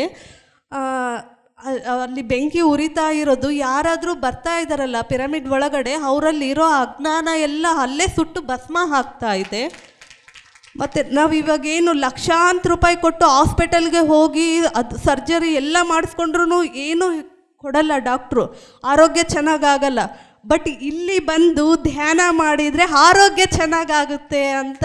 ಅಲ್ಲಿ ಬೆಂಕಿ ಉರಿತಾ ಇರೋದು, ಯಾರಾದರೂ ಬರ್ತಾ ಇದ್ದಾರಲ್ಲ ಪಿರಮಿಡ್ ಒಳಗಡೆ, ಅವರಲ್ಲಿರೋ ಅಜ್ಞಾನ ಎಲ್ಲ ಅಲ್ಲೇ ಸುಟ್ಟು ಭಸ್ಮ ಆಗ್ತಾ ಇದೆ. ಮತ್ತು ನಾವು ಇವಾಗೇನು ಲಕ್ಷಾಂತರ ರೂಪಾಯಿ ಕೊಟ್ಟು ಹಾಸ್ಪಿಟಲ್ಗೆ ಹೋಗಿ ಅದು ಸರ್ಜರಿ ಎಲ್ಲ ಮಾಡಿಸ್ಕೊಂಡ್ರೂ ಏನೂ ಕೊಡಲ್ಲ ಡಾಕ್ಟ್ರು, ಆರೋಗ್ಯ ಚೆನ್ನಾಗಾಗಲ್ಲ. ಬಟ್ ಇಲ್ಲಿ ಬಂದು ಧ್ಯಾನ ಮಾಡಿದರೆ ಆರೋಗ್ಯ ಚೆನ್ನಾಗಾಗುತ್ತೆ ಅಂತ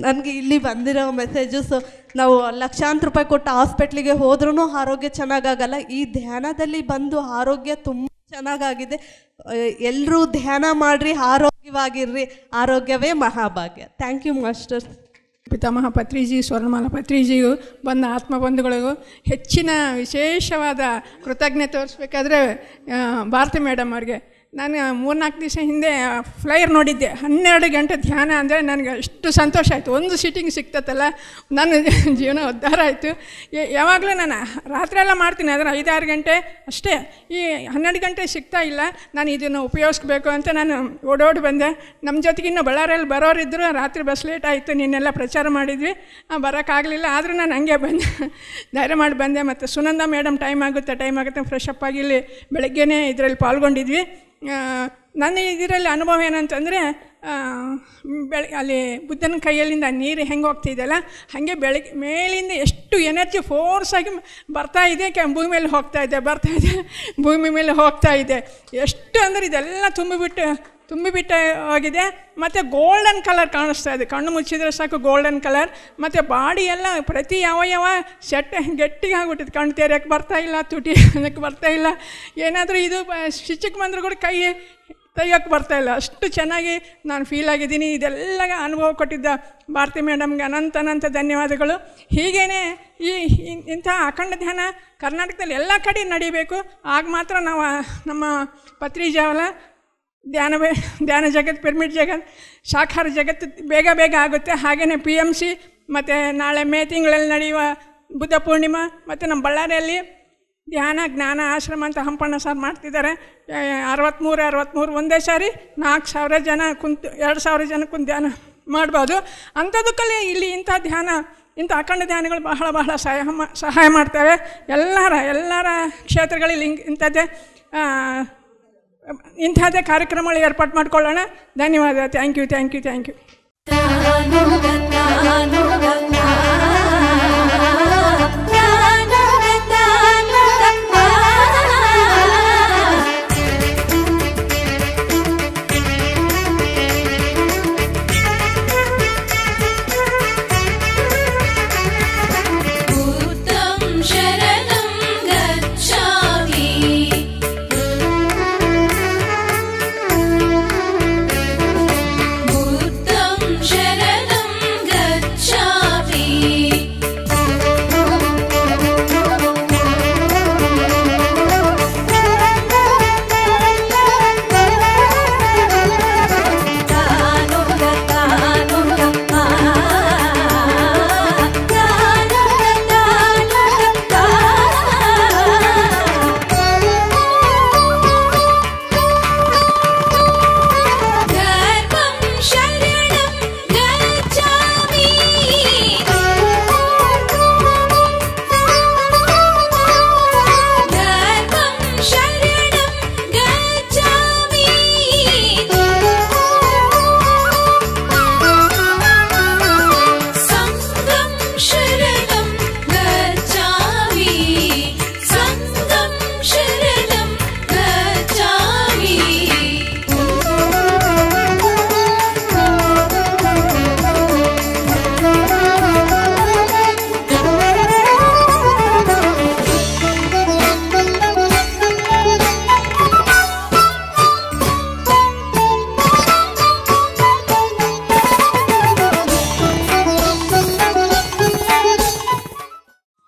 ನನಗೆ ಇಲ್ಲಿ ಬಂದಿರೋ ಮೆಸೇಜು. ಸೊ ನಾವು ಲಕ್ಷಾಂತರ ರೂಪಾಯಿ ಕೊಟ್ಟು ಹಾಸ್ಪಿಟ್ಲಿಗೆ ಹೋದ್ರೂ ಆರೋಗ್ಯ ಚೆನ್ನಾಗಾಗಲ್ಲ. ಈ ಧ್ಯಾನದಲ್ಲಿ ಬಂದು ಆರೋಗ್ಯ ತುಂಬ ಚೆನ್ನಾಗಾಗಿದೆ. ಎಲ್ಲರೂ ಧ್ಯಾನ ಮಾಡಿರಿ, ಆರೋಗ್ಯವಾಗಿರ್ರಿ, ಆರೋಗ್ಯವೇ ಮಹಾಭಾಗ್ಯ. Thank you masters. ಪಿತಾಮಹ ಪತ್ರಿಜಿ, ಸ್ವರ್ಣಮಾಲಾ ಪತ್ರಿಜಿಗೂ ಬಂದ ಆತ್ಮಬಂಧುಗಳಿಗೂ ಹೆಚ್ಚಿನ ವಿಶೇಷವಾದ ಕೃತಜ್ಞತೆ ತೋರಿಸ್ಬೇಕಾದ್ರೆ ಭಾರತಿ ಮೇಡಮ್ ಅವ್ರಿಗೆ. ನಾನು 3-4 ದಿವಸ ಹಿಂದೆ ಫ್ಲೈಯರ್ ನೋಡಿದ್ದೆ. 12 ಗಂಟೆ ಧ್ಯಾನ ಅಂದರೆ ನನಗೆ ಎಷ್ಟು ಸಂತೋಷ ಆಯಿತು. ಒಂದು ಸೀಟಿಂಗ್ ಸಿಕ್ತತ್ತಲ್ಲ, ನನ್ನ ಜೀವನ ಉದ್ಧಾರ ಆಯಿತು. ಯಾವಾಗಲೂ ನಾನು ರಾತ್ರಿ ಎಲ್ಲ ಮಾಡ್ತೀನಿ, ಆದರೆ 5-6 ಗಂಟೆ ಅಷ್ಟೇ. ಈ 12 ಗಂಟೆ ಸಿಗ್ತಾ ಇಲ್ಲ. ನಾನು ಇದನ್ನು ಉಪಯೋಗಿಸ್ಬೇಕು ಅಂತ ನಾನು ಓಡೋಡಿ ಬಂದೆ. ನಮ್ಮ ಜೊತೆಗೆ ಇನ್ನೂ ಬಳ್ಳಾರಿಯಲ್ಲಿ ಬರೋರಿದ್ದರು. ರಾತ್ರಿ ಬಸ್ ಲೇಟ್ ಆಯಿತು, ನಿನ್ನೆಲ್ಲ ಪ್ರಚಾರ ಮಾಡಿದ್ವಿ, ಬರೋಕ್ಕಾಗಲಿಲ್ಲ. ಆದರೂ ನಾನು ಹಂಗೆ ಬಂದೆ, ಧೈರ್ಯ ಮಾಡಿ ಬಂದೆ. ಮತ್ತು ಸುನಂದ ಮೇಡಮ್ ಟೈಮ್ ಆಗುತ್ತೆ ಫ್ರೆಶ್ ಅಪ್ ಆಗಿ ಇಲ್ಲಿ ಬೆಳಗ್ಗೆನೇ ಇದರಲ್ಲಿ ಪಾಲ್ಗೊಂಡಿದ್ವಿ. ನನ್ನ ಇದರಲ್ಲಿ ಅನುಭವ ಏನಂತಂದರೆ, ಅಲ್ಲಿ ಬುದ್ಧನ ಕೈಯಲ್ಲಿಂದ ನೀರು ಹೆಂಗೆ ಹೋಗ್ತಿದೆಯಲ್ಲ, ಹಾಗೆ ಬೆಳಗ್ಗೆ ಮೇಲಿಂದ ಎಷ್ಟು ಎನರ್ಜಿ ಫೋರ್ಸಾಗಿ ಬರ್ತಾಯಿದೆ, ಭೂಮಿ ಮೇಲೆ ಭೂಮಿ ಮೇಲೆ ಹೋಗ್ತಾ ಇದೆ. ಎಷ್ಟು ಅಂದರೆ ಇದೆಲ್ಲ ತುಂಬಿಬಿಟ್ಟು ಹೋಗಿದೆ. ಮತ್ತು ಗೋಲ್ಡನ್ ಕಲರ್ ಕಾಣಿಸ್ತಾ ಇದೆ, ಕಣ್ಣು ಮುಚ್ಚಿದ್ರೆ ಸಾಕು ಗೋಲ್ಡನ್ ಕಲರ್. ಮತ್ತು ಬಾಡಿ ಎಲ್ಲ ಪ್ರತಿ ಅವಯವ ಗಟ್ಟಿಗೆ ಆಗ್ಬಿಟ್ಟಿದೆ. ಕಣ್ಣು ತೆರೆಯೋಕ್ಕೆ ಬರ್ತಾಯಿಲ್ಲ, ತುಟಿ ಅನ್ನೋಕ್ಕೆ ಬರ್ತಾಯಿಲ್ಲ. ಏನಾದರೂ ಇದು ಸ್ಟಿಚಿಗೆ ಬಂದರೂ ಕೂಡ ಕೈ ತೆಗಿಯೋಕ್ಕೆ ಬರ್ತಾಯಿಲ್ಲ. ಅಷ್ಟು ಚೆನ್ನಾಗಿ ನಾನು ಫೀಲ್ ಆಗಿದ್ದೀನಿ. ಇದೆಲ್ಲ ಅನುಭವ ಕೊಟ್ಟಿದ್ದ ಭಾರತಿ ಮೇಡಮ್ಗೆ ಅನಂತ ಧನ್ಯವಾದಗಳು. ಹೀಗೇ ಇಂಥ ಅಖಂಡ ಧ್ಯಾನ ಕರ್ನಾಟಕದಲ್ಲಿ ಎಲ್ಲ ಕಡೆ ನಡೀಬೇಕು. ಆಗ ಮಾತ್ರ ನಾವು ನಮ್ಮ ಪತ್ರಿಜಾವಲ ಧ್ಯಾನ ಜಗತ್, ಪಿರಮಿಡ್ ಜಗತ್, ಸಾಕಾರ ಜಗತ್ತು ಬೇಗ ಆಗುತ್ತೆ. ಹಾಗೆಯೇ PMC ಮತ್ತು ನಾಳೆ ಮೇ ತಿಂಗಳಲ್ಲಿ ನಡೆಯುವ ಬುದ್ಧ ಪೂರ್ಣಿಮಾ, ಮತ್ತು ನಮ್ಮ ಬಳ್ಳಾರಿಯಲ್ಲಿ ಧ್ಯಾನ ಜ್ಞಾನ ಆಶ್ರಮ ಅಂತ ಹಂಪಣ್ಣ ಸರ್ ಮಾಡ್ತಿದ್ದಾರೆ. 63 ಒಂದೇ ಸಾರಿ 4,000 ಜನ ಕುಂತು 2,000 ಜನ ಕುಂತು ಧ್ಯಾನ ಮಾಡ್ಬೋದು. ಅಂಥದಕ್ಕಲ್ಲಿ ಇಲ್ಲಿ ಇಂಥ ಅಖಂಡ ಧ್ಯಾನಗಳು ಬಹಳ ಸಹಾಯ ಮಾಡ್ತವೆ. ಎಲ್ಲರ ಕ್ಷೇತ್ರಗಳಲ್ಲಿ ಇಂಥದ್ದೇ ಕಾರ್ಯಕ್ರಮಗಳು ಏರ್ಪಾಡು ಮಾಡ್ಕೊಳ್ಳೋಣ. ಧನ್ಯವಾದ. Thank you. शरणं गच्छामि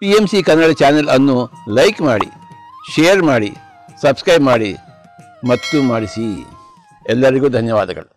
PMC ಕನ್ನಡ ಚಾನೆಲ್ ಅನ್ನು ಲೈಕ್ ಮಾಡಿ, ಶೇರ್ ಮಾಡಿ, ಸಬ್ಸ್ಕ್ರೈಬ್ ಮಾಡಿ ಮತ್ತು ಮಾಡಿಸಿ. ಎಲ್ಲರಿಗೂ ಧನ್ಯವಾದಗಳು.